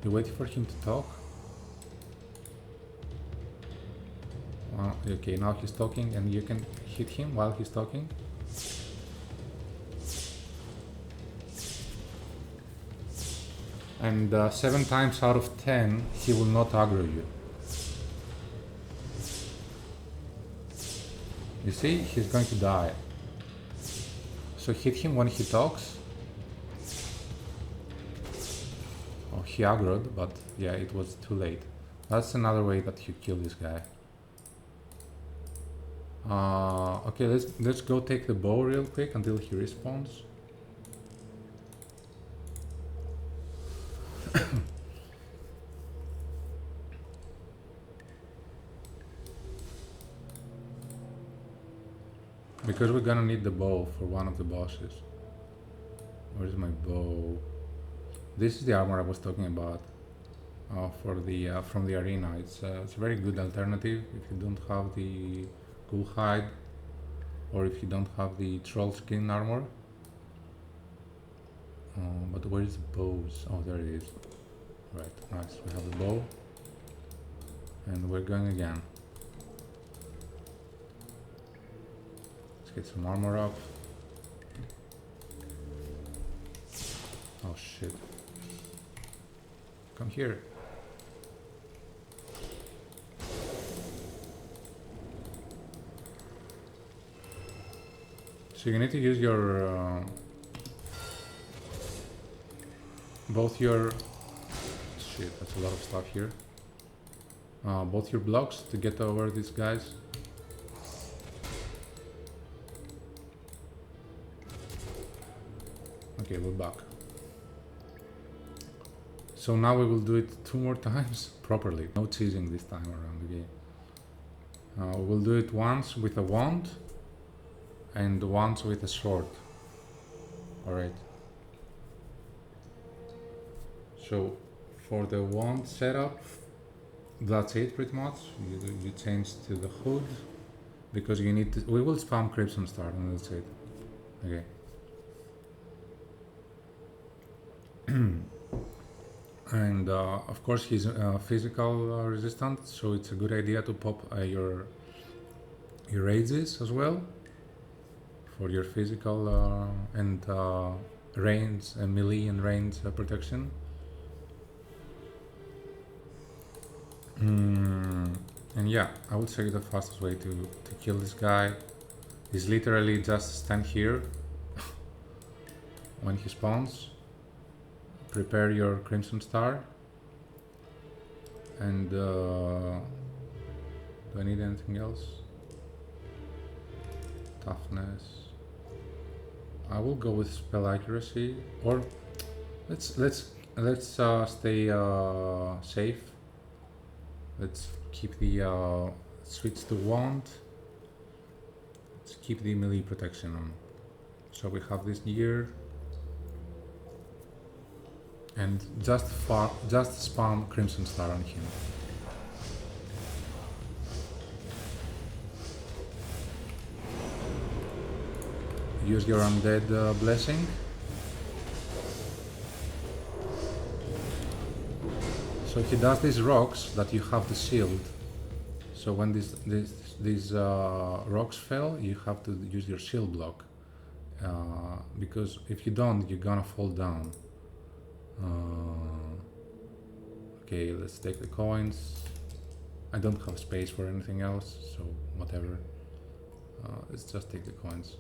You wait for him to talk. Okay, now he's talking and you can hit him while he's talking. And 7 times out of 10 he will not aggro you. You see, he's going to die. So hit him when he talks. Oh, he aggroed, but yeah, it was too late. That's another way that you kill this guy. Okay, let's go take the bow real quick until he respawns. Because we're gonna need the bow for one of the bosses. Where's my bow? This is the armor I was talking about for the from the arena. It's a very good alternative if you don't have the ghoul hide or if you don't have the troll skin armor. But where is the bows? Oh, there it is. Right, nice. We have the bow, and we're going again. Let's get some armor up. Oh shit. Come here. So you need to use your both your... Shit, that's a lot of stuff here. Both your blocks to get over these guys. Okay, we're back. So now we will do it 2 more times properly. No cheesing this time around the game. We'll do it once with a wand and once with a sword. Alright. So for the wand setup, that's it pretty much. You change to the hood because you need to... We will spam Crimson Star and that's it. Okay. And of course he's physical resistant, so it's a good idea to pop your rages as well for your physical and range and melee and range protection. And yeah, I would say the fastest way to kill this guy is literally just stand here when he spawns. Prepare your Crimson Star, and do I need anything else? Toughness. I will go with spell accuracy, or let's stay safe. Let's keep the switch to wand. Let's keep the melee protection on. So we have this gear. And just spam Crimson Star on him. Use your undead blessing. So he does these rocks that you have to shield. So when these rocks fell, you have to use your shield block. Because if you don't, you're gonna fall down. Okay, let's take the coins. I don't have space for anything else, so whatever. Let's just take the coins.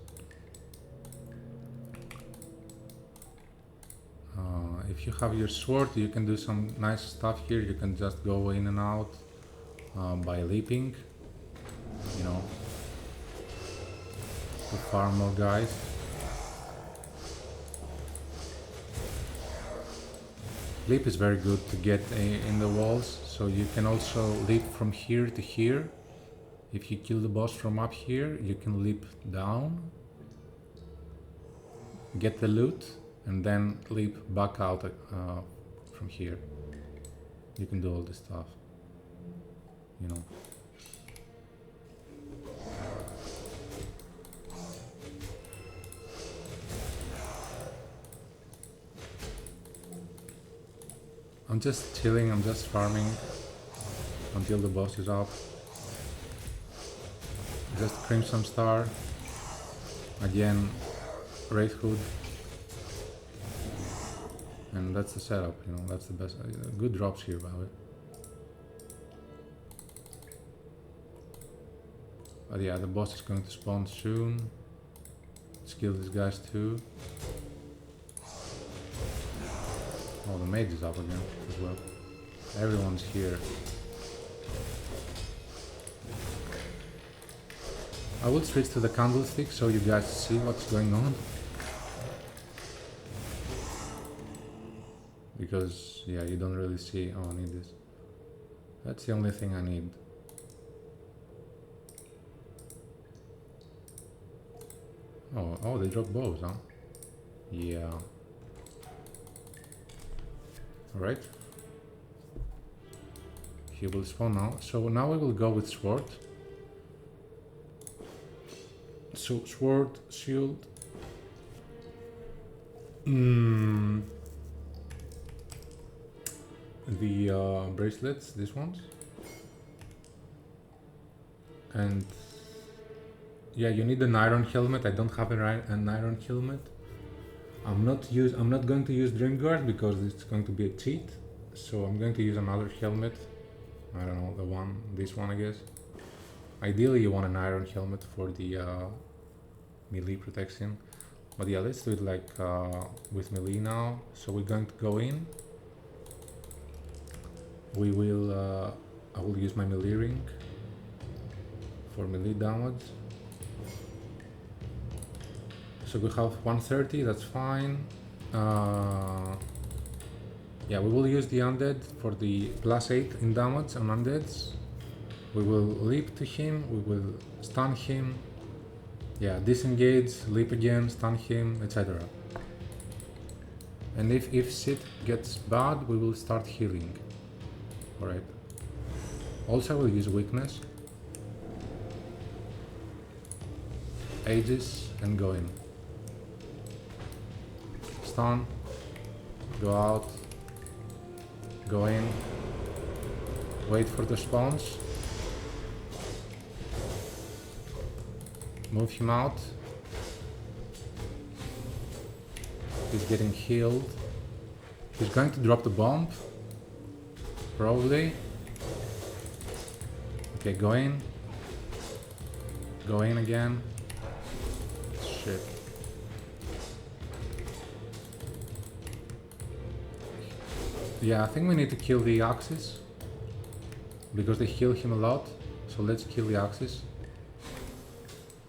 If you have your sword, you can do some nice stuff here. You can just go in and out by leaping, you know, to farm more guys. Leap is very good to get in the walls, so you can also leap from here to here. If you kill the boss from up here, you can leap down, get the loot, and then leap back out from here. You can do all this stuff, you know. I'm just chilling, I'm just farming until the boss is up. Just Crimson Star, again Wraith Hood, and that's the setup, you know, that's the best. Good drops here, by the way. But yeah, the boss is going to spawn soon. Let's kill these guys too. Oh, the mage is up again as well. Everyone's here. I will switch to the candlestick so you guys see what's going on. Because, yeah, you don't really see... Oh, I need this. That's the only thing I need. Oh, they drop bows, huh? Yeah. Alright. He will spawn now. So now we will go with sword. So sword, shield. The bracelets, these ones. And yeah, you need an iron helmet. I don't have an iron helmet. I'm not going to use Dreamguard because it's going to be a cheat. So I'm going to use another helmet. I don't know, this one I guess. Ideally you want an iron helmet for the melee protection. But yeah, let's do it like with melee now. So we're going to go in. We will, I will use my melee ring for melee damage. So we have 130, that's fine. Yeah, we will use the undead for the +8 in damage on undeads. We will leap to him, we will stun him. Yeah, disengage, leap again, stun him, etc. And if shit gets bad, we will start healing. Alright. Also, we'll use weakness. Aegis and go in. Stun. Go out. Go in. Wait for the spawns. Move him out. He's getting healed. He's going to drop the bomb. Probably. Okay, go in. Go in again. Shit. Yeah, I think we need to kill the Axis. Because they heal him a lot. So let's kill the Axis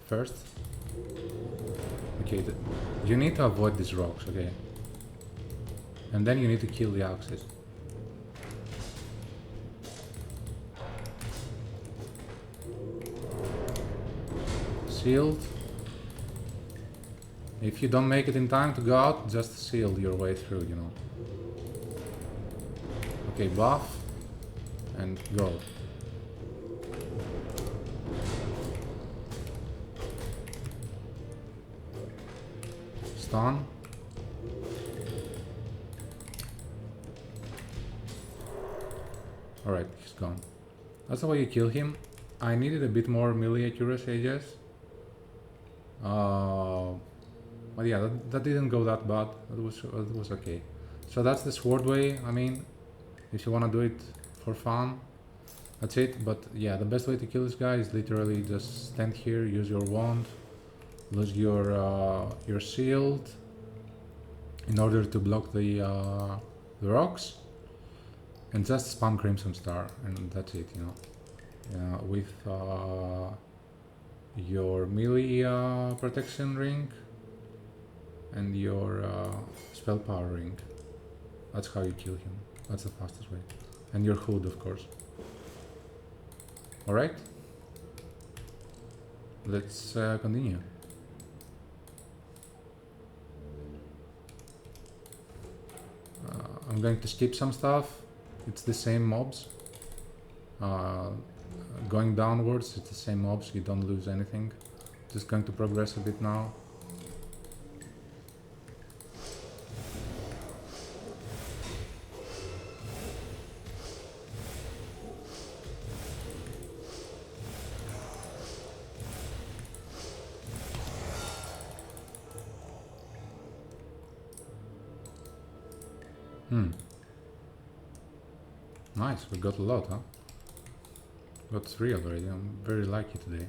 first. Okay, you need to avoid these rocks, okay? And then you need to kill the Axis. Shield. If you don't make it in time to go out, just shield your way through, you know. Okay, buff. And go. Stun. Alright, he's gone. That's the way you kill him. I needed a bit more melee accuracy, I guess. But yeah, that didn't go that bad. It was okay. So that's the sword way. I mean, if you want to do it for fun, that's it. But yeah, the best way to kill this guy is literally just stand here, use your wand, lose your shield in order to block the rocks, and just spam Crimson Star, and that's it, you know. With your melee protection ring and your spell power ring. That's how you kill him. That's the fastest way. And your hood, of course. Alright. Let's continue. I'm going to skip some stuff. It's the same mobs. Going downwards, it's the same mobs, you don't lose anything. Just going to progress a bit now. Nice, we got a lot, huh? Got 3 already, I'm very lucky today.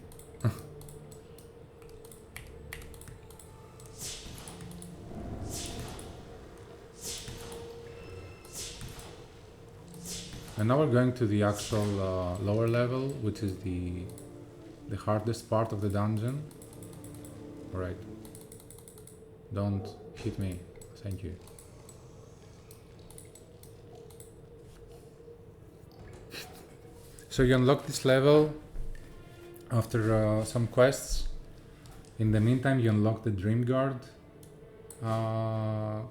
And now we're going to the actual lower level, which is the hardest part of the dungeon. Alright. Don't hit me, thank you. So you unlock this level after some quests. In the meantime, you unlock the Dream Guard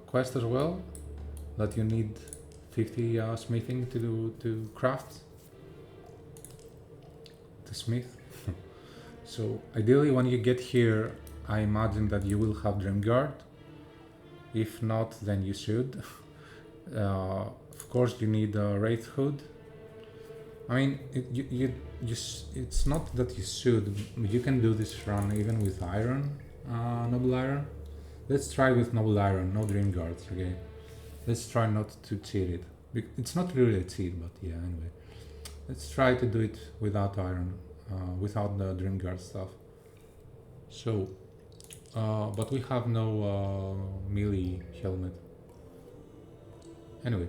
quest as well, that you need 50 smithing to craft. To smith. So ideally, when you get here, I imagine that you will have Dream Guard. If not, then you should. Of course, you need a Wraith Hood. I mean, it's not that you should. You can do this run even with iron, noble iron. Let's try with noble iron, no Dream Guards, okay? Let's try not to cheat it. It's not really a cheat, but yeah, anyway. Let's try to do it without iron, without the Dream Guard stuff. So, but we have no melee helmet. Anyway,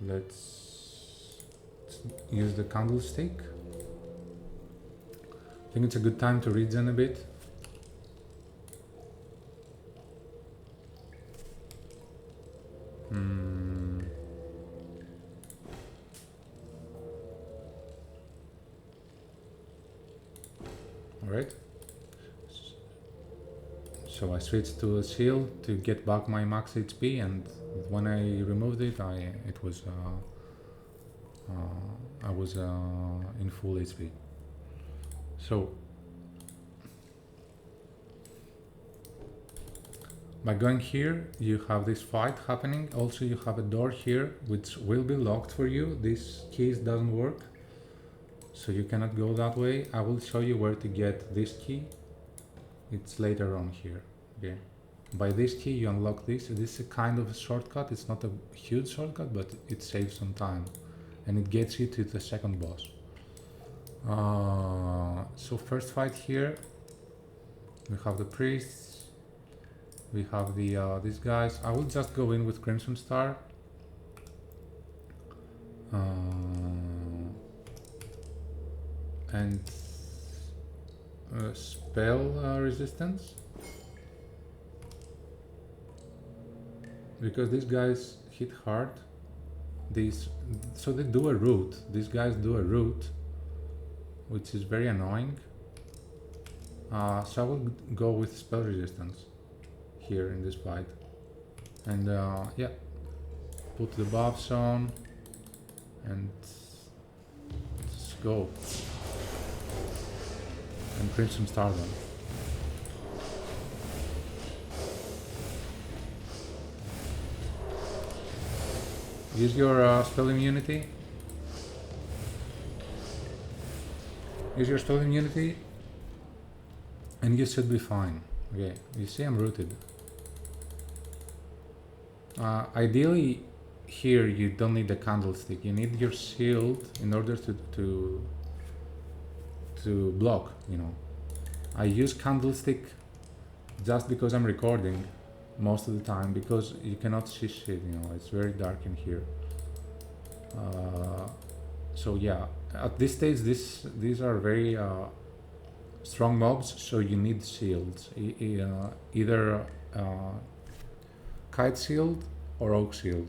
let's use the candlestick. I think it's a good time to regen a bit. Alright. So I switched to a shield to get back my max HP, and when I removed it, I was in full HP. So by going here, you have this fight happening. Also, you have a door here which will be locked for you. This key doesn't work, so you cannot go that way. I will show you where to get this key. It's later on here. Okay. By this key you unlock this. This is a kind of a shortcut. It's not a huge shortcut, but it saves some time, and it gets you to the second boss. So first fight here, we have the priests, we have the these guys. I will just go in with Crimson Star. And spell resistance, because these guys hit hard. So they do a root. These guys do a root, which is very annoying. So I will go with spell resistance here in this fight, and yeah, put the buffs on, and let's go. And Crimson Star them. Use your spell immunity. Use your spell immunity, and you should be fine. Okay, you see I'm rooted. Ideally, here you don't need the candlestick. You need your shield in order to block, you know. I use candlestick just because I'm recording most of the time, because you cannot see shit, you know, it's very dark in here. So yeah, at this stage these are very strong mobs, so you need shields, either kite shield or oak shield.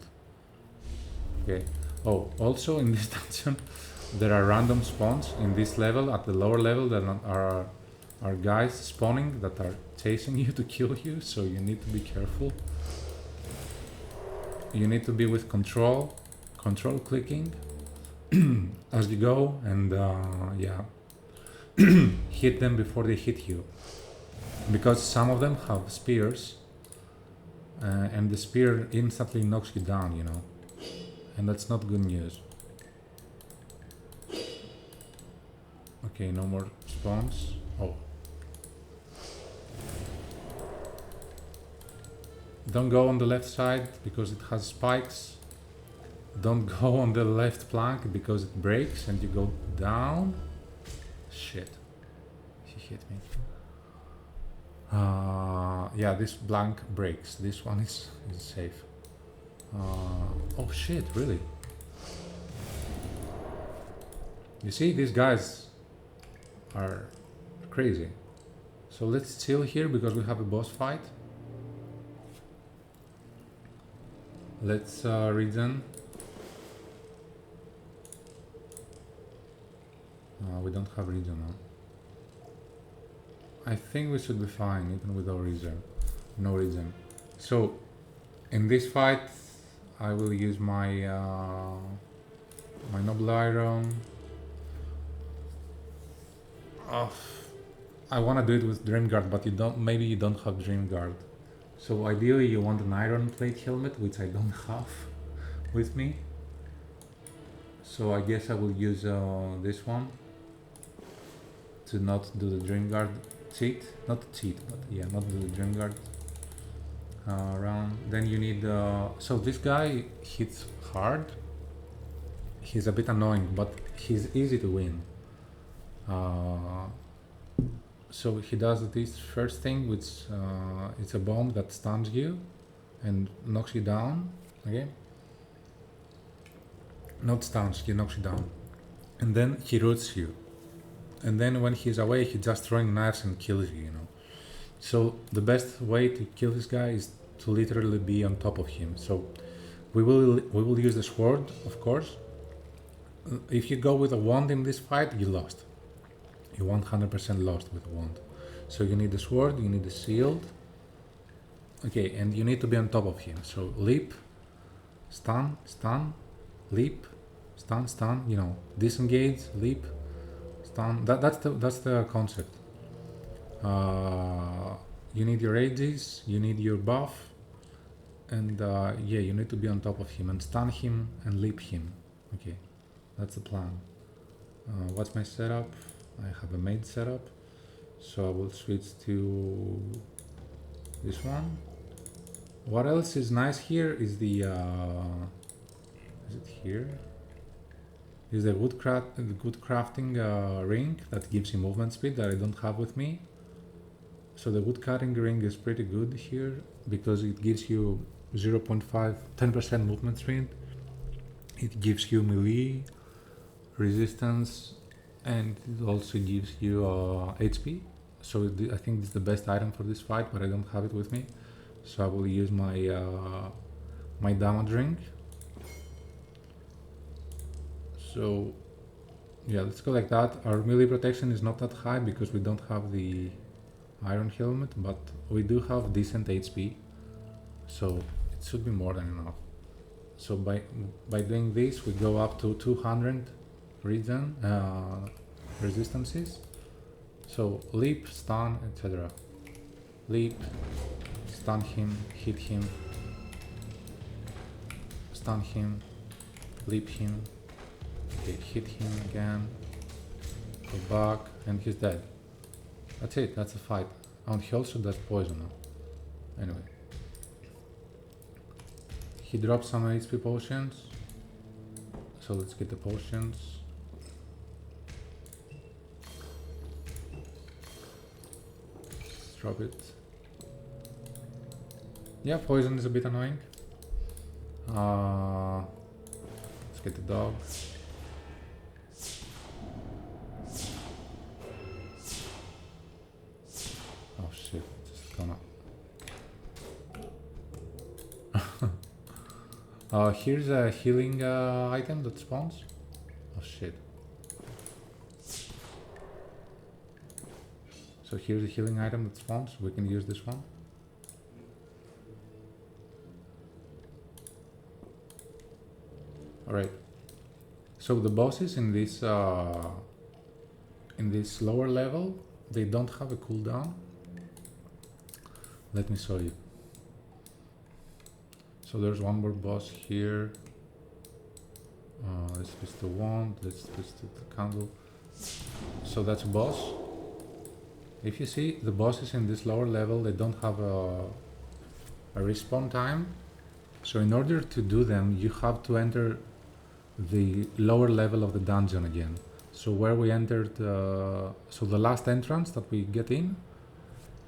Okay. Oh, also in this dungeon there are random spawns in this level. At the lower level there are guys spawning that are chasing you to kill you, so you need to be careful. You need to be with control clicking as you go, and yeah, hit them before they hit you, because some of them have spears, and the spear instantly knocks you down, you know, and that's not good news. Okay, no more spawns. Oh. Don't go on the left side because it has spikes. Don't go on the left plank because it breaks and you go down. Shit. He hit me. Yeah, this blank breaks. This one is safe. Oh shit, really? You see, these guys are crazy. So let's chill here because we have a boss fight. Let's regen. We don't have regen now. I think we should be fine even without regen. No regen. So in this fight I will use my my noble iron. I want to do it with Dreamguard, but maybe you don't have Dreamguard. So ideally you want an iron plate helmet, which I don't have with me. So I guess I will use this one to not do the Dreamguard cheat. Not cheat, but yeah, not do the Dreamguard round. Then you need... so this guy hits hard. He's a bit annoying, but he's easy to win. Uh, so he does this first thing, which it's a bomb that stuns you and knocks you down. Okay, not stuns, he knocks you down, and then he roots you. And then when he's away, he's just throwing knives and kills you. You know. So the best way to kill this guy is to literally be on top of him. So we will use the sword, of course. If you go with a wand in this fight, you lost. You 100% lost with a wand. So you need the sword, you need the shield. Okay, and you need to be on top of him. So leap, stun, stun, leap, stun, stun. You know, disengage, leap, stun. That's the concept. You need your ages, you need your buff, and yeah, you need to be on top of him and stun him and leap him. Okay, that's the plan. What's my setup? I have a maid setup, so I will switch to this one. What else is nice here is the is it here? Is the wood crafting ring that gives you movement speed that I don't have with me. So the wood cutting ring is pretty good here because it gives you 0.5, 10% movement speed. It gives you melee resistance, and it also gives you HP. So I think this is the best item for this fight, but I don't have it with me. So I will use my my damage ring. So yeah, let's go like that. Our melee protection is not that high because we don't have the iron helmet, but we do have decent HP, so it should be more than enough. So by doing this, we go up to 200 regen resistances. So leap, stun, etc. Leap, stun him, hit him, stun him, leap him, okay, hit him again, go back, and he's dead. That's it, that's a fight. And he also does poison now. Anyway. He drops some HP potions. So let's get the potions. Let's drop it. Yeah, poison is a bit annoying. Let's get the dog. Oh shit, just gonna... here's a healing item that spawns. Oh shit. So here's a healing item that spawns. We can use this one. Alright. So the bosses in this lower level, they don't have a cooldown. Let me show you. So there's one more boss here. Let's twist the wand, let's twist the candle. So that's a boss. If you see, the bosses in this lower level, they don't have a respawn time. So in order to do them, you have to enter the lower level of the dungeon again. So where we entered, so the last entrance that we get in,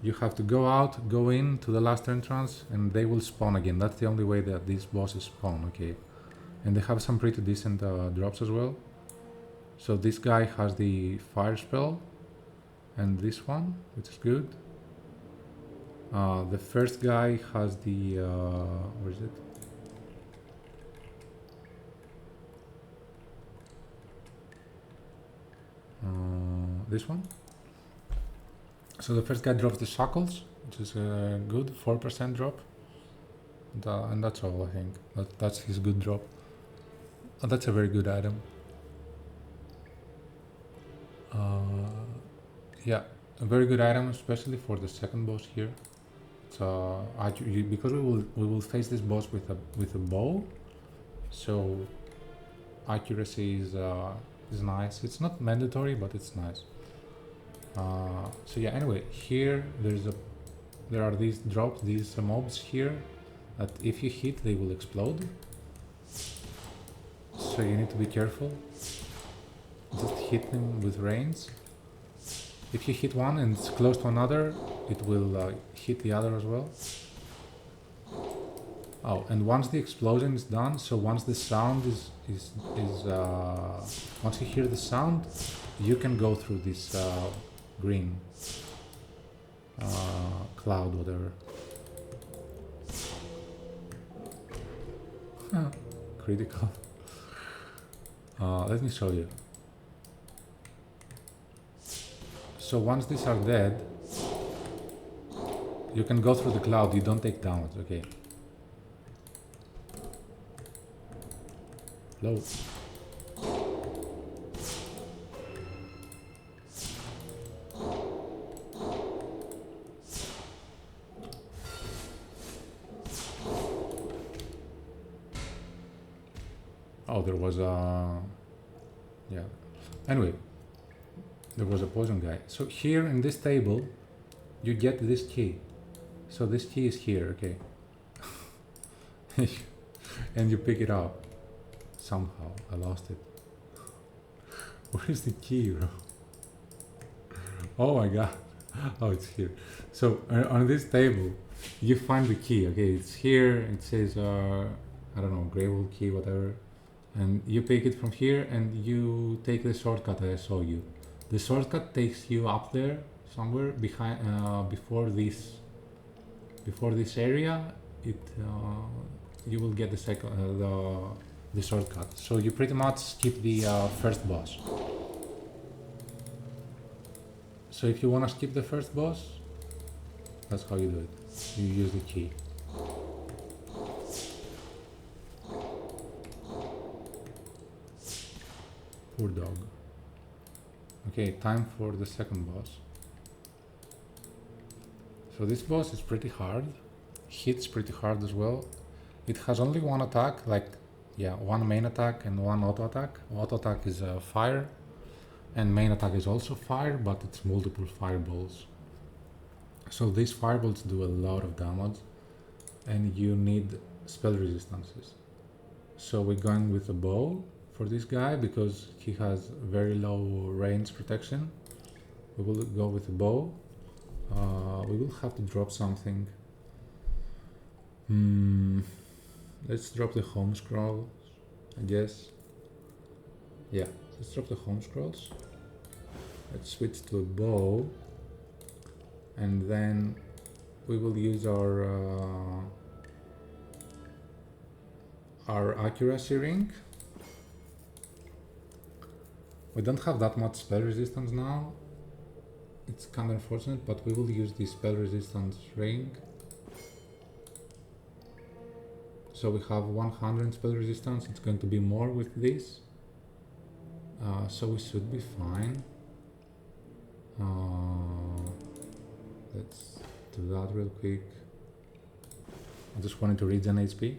you have to go out, go in to the last entrance, and they will spawn again. That's the only way that these bosses spawn, okay? And they have some pretty decent drops as well. So this guy has the fire spell, and this one, which is good. The first guy has the, where is it? This one. So the first guy drops the shackles, which is a good 4% drop, and that's all I think. That's his good drop. And that's a very good item. Yeah, a very good item, especially for the second boss here. So because we will face this boss with a bow, so accuracy is nice. It's not mandatory, but it's nice. So yeah, anyway, here there are these drops, these mobs here, that if you hit, they will explode. So you need to be careful. Just hit them with range, If you hit one and it's close to another, it will hit the other as well. Oh, and once the explosion is done, so once the sound once you hear the sound, you can go through this green cloud, whatever. Critical. Let me show you. So once these are dead, you can go through the cloud, you don't take damage, okay. Low. Oh, there was a... yeah. Anyway, there was a poison guy. So here in this table, you get this key. So this key is here, okay. And you pick it up. Somehow, I lost it. Where is the key, bro? Oh my god. Oh, it's here. So on this table, you find the key, okay. It's here, it says, I don't know, Greywall key, whatever. And you pick it from here and you take the shortcut I saw you. The shortcut takes you up there somewhere behind before this area. You will get the second the shortcut. So you pretty much skip the first boss. So if you want to skip the first boss, that's how you do it. You use the key. Poor dog. Okay, time for the second boss. So this boss is pretty hard. Hits pretty hard as well. It has only one attack, one main attack and one auto attack. Auto attack is fire, and main attack is also fire, but it's multiple fireballs. So these fireballs do a lot of damage, and you need spell resistances. So we're going with a bow for this guy because he has very low range protection. We will go with a bow. We will have to drop something. Let's drop the home scroll, I guess. Yeah, let's drop the home scrolls. Let's switch to a bow, and then we will use our accuracy ring. We don't have that much spell resistance now. It's kind of unfortunate, but we will use the spell resistance ring. So we have 100 spell resistance. It's going to be more with this. So we should be fine. Let's do that real quick. I just wanted to regen HP.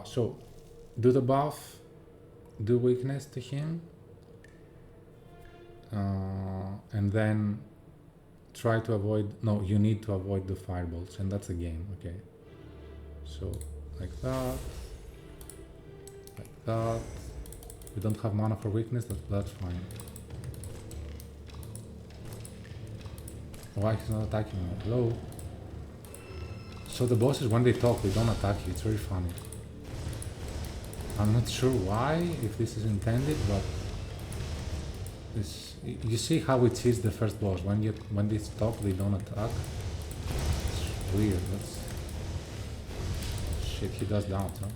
So do the buff, do weakness to him. And then try to avoid, no, you need to avoid the fireballs, and that's the game, okay. So like that, like that. We don't have mana for weakness, that's fine. Why he's not attacking me? Hello? So the bosses, when they talk, they don't attack you, it's very funny. I'm not sure why, if this is intended, but this, you see how it is the first boss. When they stop, they don't attack. It's weird. That's shit. He does that, huh?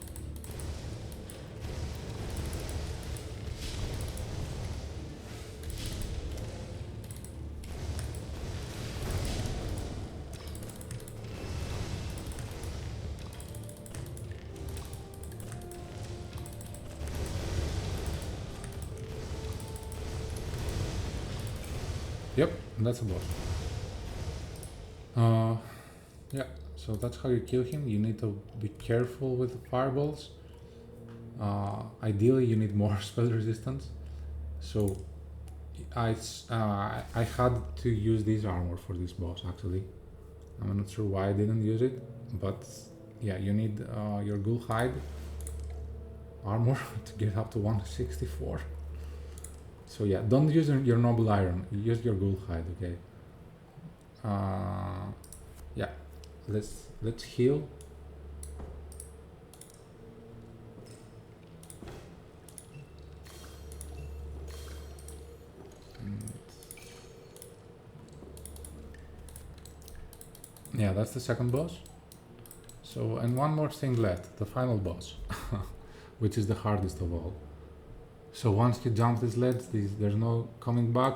Yep, that's a boss. Yeah, so that's how you kill him. You need to be careful with the fireballs. Ideally, you need more spell resistance. So I had to use this armor for this boss, actually. I'm not sure why I didn't use it, but yeah, you need your ghoul hide armor to get up to 164. So yeah, don't use your noble iron. Use your ghoul hide. Okay. Yeah. Let's heal. Yeah, that's the second boss. So, and one more thing left, the final boss, which is the hardest of all. So once you jump this ledge, there's no coming back.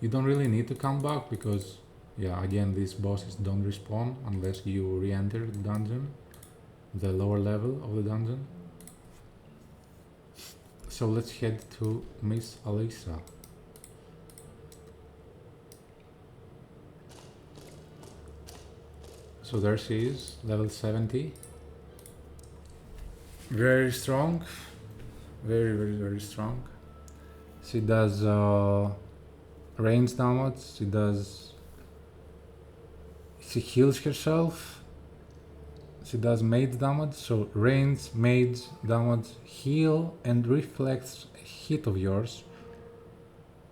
You don't really need to come back because, yeah, again, these bosses don't respawn unless you re-enter the dungeon, the lower level of the dungeon. So let's head to Miss Alisa. So there she is, level 70. Very strong. Very strong. She does range damage. She heals herself. She does mage damage. So range, mage damage, heal, and reflects a hit of yours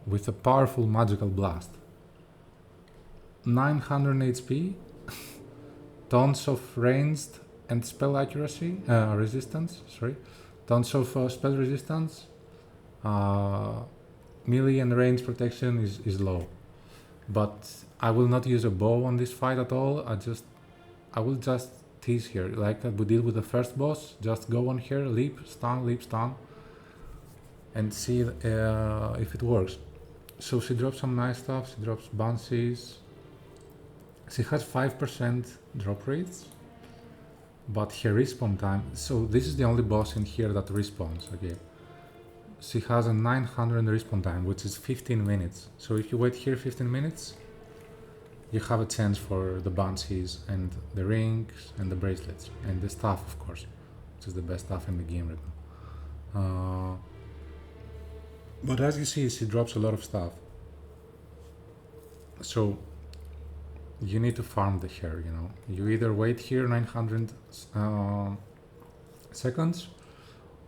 with a powerful magical blast. 900 HP, tons of ranged and spell accuracy, resistance. Sorry, tons of spell resistance. Melee and range protection is low, but I will not use a bow on this fight at all. I will just tease here like we did with the first boss. Just go on here, leap, stun, and see if it works. So she drops some nice stuff. She drops bounces. She has 5% drop rates, but her respawn time. So this is the only boss in here that respawns. Okay. She has a 900 respawn time, which is 15 minutes. So if you wait here 15 minutes, you have a chance for the bounces and the rings and the bracelets and the staff, of course, which is the best stuff in the game right now. But as you see, she drops a lot of stuff. So you need to farm the hair, you know. You either wait here 900 seconds,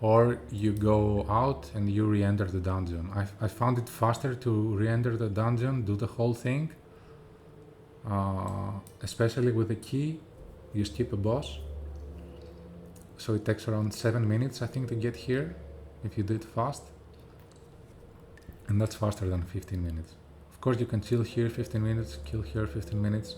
or you go out and you re-enter the dungeon. I found it faster to re-enter the dungeon, do the whole thing, especially with the key. You skip a boss, so it takes around 7 minutes, I think, to get here if you do it fast, and that's faster than 15 minutes. Of course, you can chill here 15 minutes, kill here 15 minutes.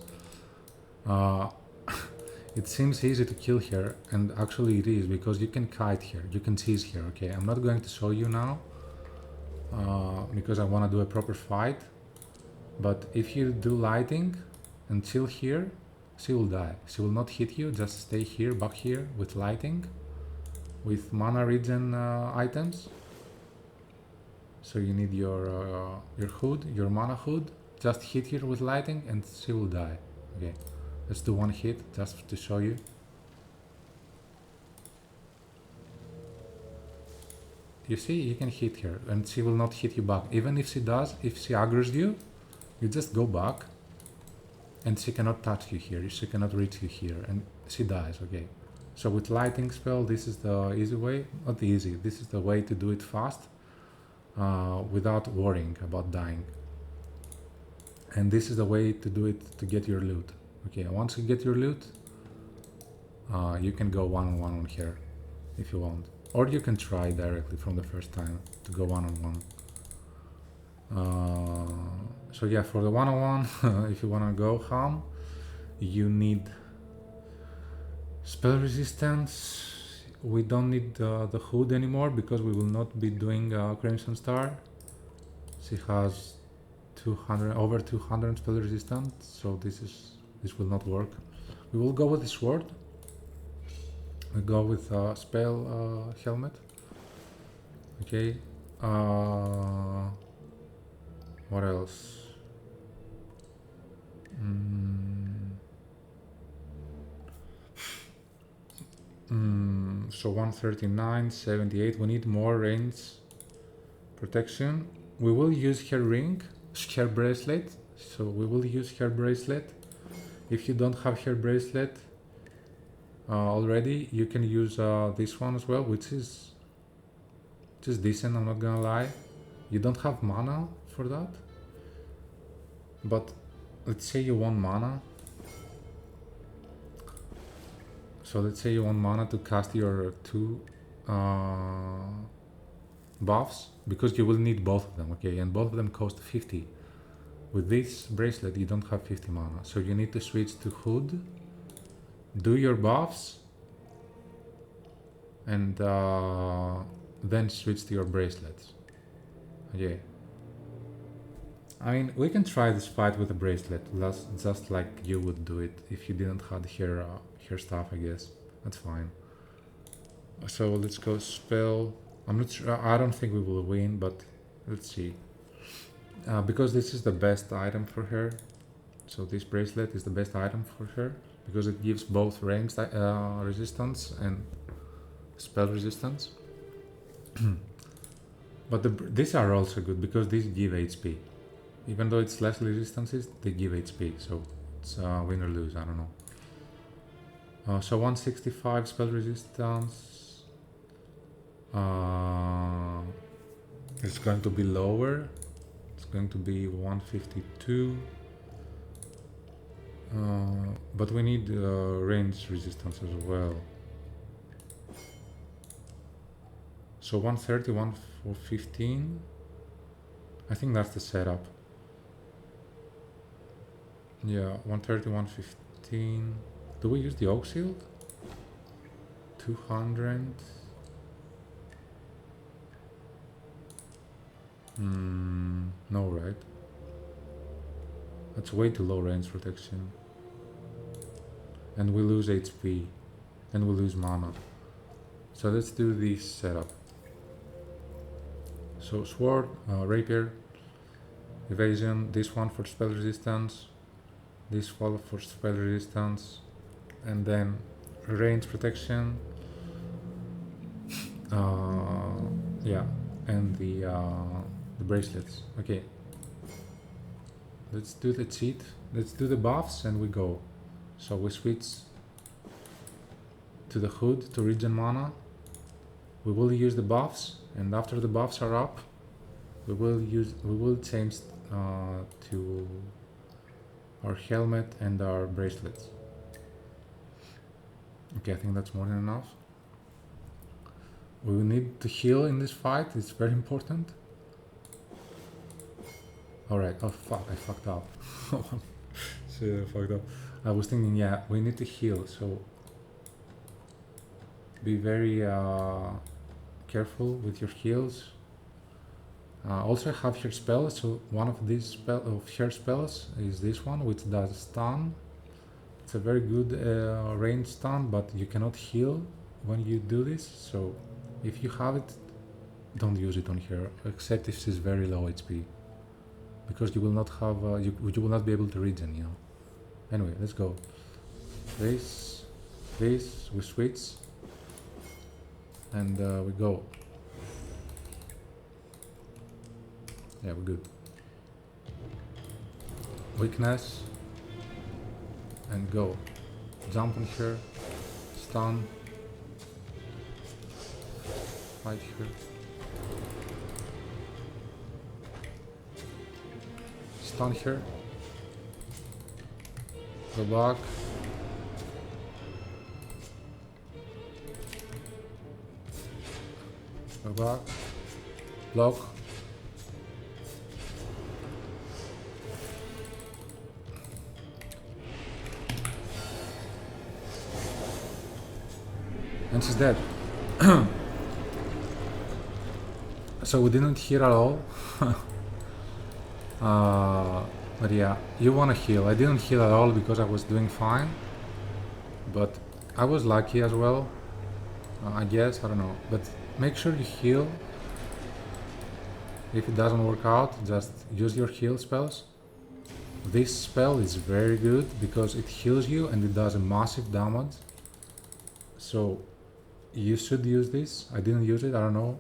It seems easy to kill here, and actually it is, because you can kite here, you can tease here. Okay, I'm not going to show you now because I want to do a proper fight, but if you do lighting and chill here, she will die. She will not hit you, just stay here, back here with lighting, with mana regen items. So you need your hood, your mana hood, just hit here with lighting and she will die. Okay. Let's do one hit just to show you. You see, you can hit her and she will not hit you back. Even if she does, if she aggroes you, you just go back and she cannot touch you here. She cannot reach you here and she dies, okay. So with lighting spell, this is the easy way. Not easy, this is the way to do it fast without worrying about dying. And this is the way to do it to get your loot. Okay, once you get your loot, you can go one-on-one on here if you want. Or you can try directly from the first time to go one-on-one. So yeah, for the one-on-one, if you want to go ham, you need spell resistance. We don't need the hood anymore because we will not be doing Crimson Star. She has over 200 spell resistance, so this will not work. We will go with the sword. We go with spell helmet. Okay. What else? So 139, 78. We need more range protection. We will use her ring, her bracelet. So we will use her bracelet. If you don't have her bracelet already, you can use this one as well, which is decent, I'm not gonna lie. You don't have mana for that, but let's say you want mana. So let's say you want mana to cast your 2 buffs, because you will need both of them, okay? And both of them cost 50. With this bracelet, you don't have 50 mana, so you need to switch to Hood, do your buffs, and then switch to your bracelets. Okay. I mean, we can try this fight with a bracelet, just like you would do it if you didn't have her stuff, I guess. That's fine. So let's go spell. I'm not sure, I don't think we will win, but let's see. Because this is the best item for her. So this bracelet is the best item for her, because it gives both ranged resistance and spell resistance. But these are also good, because these give HP. Even though it's less resistances, they give HP, so it's win or lose, I don't know. So 165 spell resistance. It's going to be lower. It's going to be 152. But we need range resistance as well. So 130, 115. I think that's the setup. Yeah, 130, 115. Do we use the Oak Shield? 200. No, right? That's way too low range protection. And we lose HP. And we lose mana. So let's do this setup. So sword, rapier, evasion, this one for spell resistance, this one for spell resistance, and then range protection. Yeah, and the bracelets. Okay. Let's do the cheat. Let's do the buffs and we go. So we switch to the Hood to regen mana. We will use the buffs, and after the buffs are up, we will change to our helmet and our bracelets. Okay, I think that's more than enough. We will need to heal in this fight, it's very important. Alright, oh fuck, I fucked up. Shit, I fucked up. I was thinking, yeah, we need to heal, so be very careful with your heals. Also have her spells, so one of these her spells is this one, which does stun. It's a very good range stun, but you cannot heal when you do this, so if you have it, don't use it on her, except if she's very low HP, because you will not have you will not be able to regen, you know. Anyway, let's go. This, we switch, and we go. Yeah, we're good. Weakness, and go. Jump on her, stun, fight her. Stun her. Go back. Go back. Block. And she's dead. So we didn't heal at all. But yeah, you wanna heal. I didn't heal at all because I was doing fine. But I was lucky as well. I guess, I don't know. But make sure you heal. If it doesn't work out, just use your heal spells. This spell is very good because it heals you and it does a massive damage. So you should use this. I didn't use it, I don't know.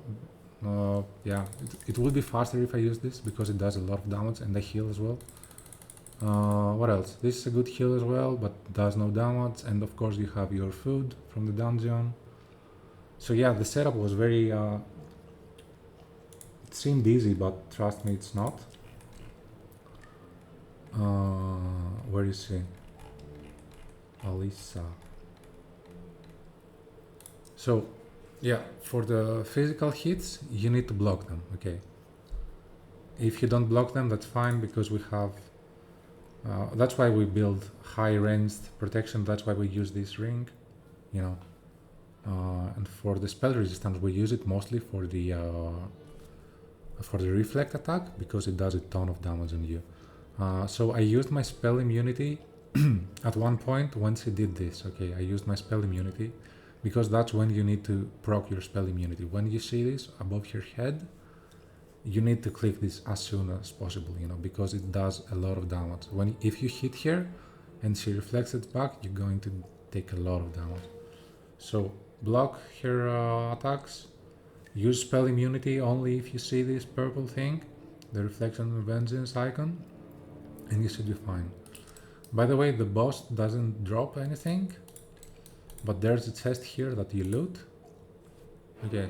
Yeah, it would be faster if I use this because it does a lot of damage and I heal as well. What else? This is a good heal as well, but does no damage, and of course you have your food from the dungeon. So yeah, the setup was very seemed easy, but trust me, it's not. Where is she? Alisa. So, yeah, for the physical hits, you need to block them, okay? If you don't block them, that's fine, because we have... that's why we build high-ranged protection, that's why we use this ring, you know. And for the spell resistance, we use it mostly for the reflect attack, because it does a ton of damage on you. So I used my spell immunity at one point when she did this, okay? I used my spell immunity, because that's when you need to proc your spell immunity. When you see this above your head, you need to click this as soon as possible, you know, because it does a lot of damage. If you hit here and she reflects it back, you're going to take a lot of damage. So block her attacks, use spell immunity only if you see this purple thing, the reflection and vengeance icon, and you should be fine. By the way, the boss doesn't drop anything, but there's a chest here that you loot. Okay.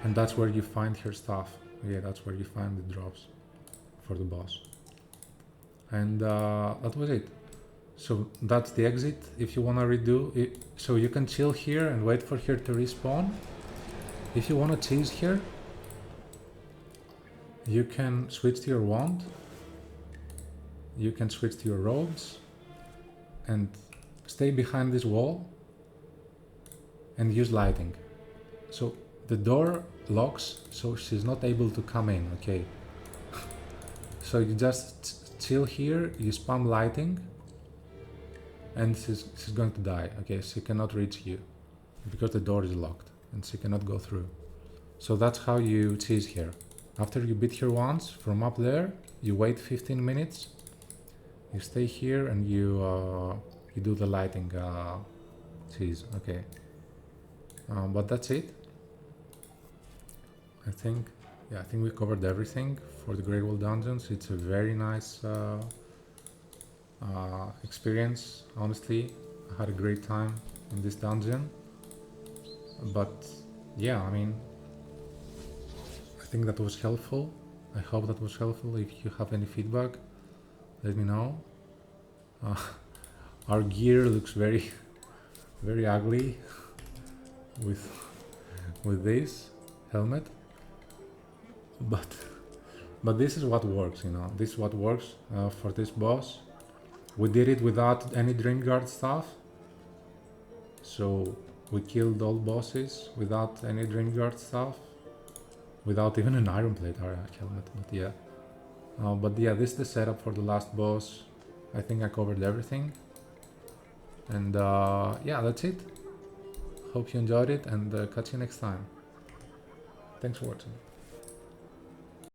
And that's where you find her stuff. Yeah, that's where you find the drops for the boss. And that was it. So that's the exit. If you want to redo it, so you can chill here and wait for her to respawn. If you want to cheese here, you can switch to your wand. You can switch to your robes and stay behind this wall and use lighting. So the door locks, so she's not able to come in, okay? So you just chill here, you spam lighting, and she's going to die, okay? She cannot reach you because the door is locked and she cannot go through. So that's how you cheese here. After you beat her once from up there, you wait 15 minutes, you stay here and you do the lighting cheese, okay? But that's it. I think we covered everything for the Greywall dungeons. It's a very nice experience, honestly. I had a great time in this dungeon. But yeah, I mean, I think that was helpful. I hope that was helpful. If you have any feedback, let me know. Our gear looks very, very ugly with this helmet. But this is what works, you know. This is what works for this boss. We did it without any Dreamguard stuff. So we killed all bosses without any Dreamguard stuff. Without even an Iron Plate helmet, but yeah. This is the setup for the last boss. I think I covered everything. And yeah, that's it. Hope you enjoyed it, and catch you next time. Thanks for watching.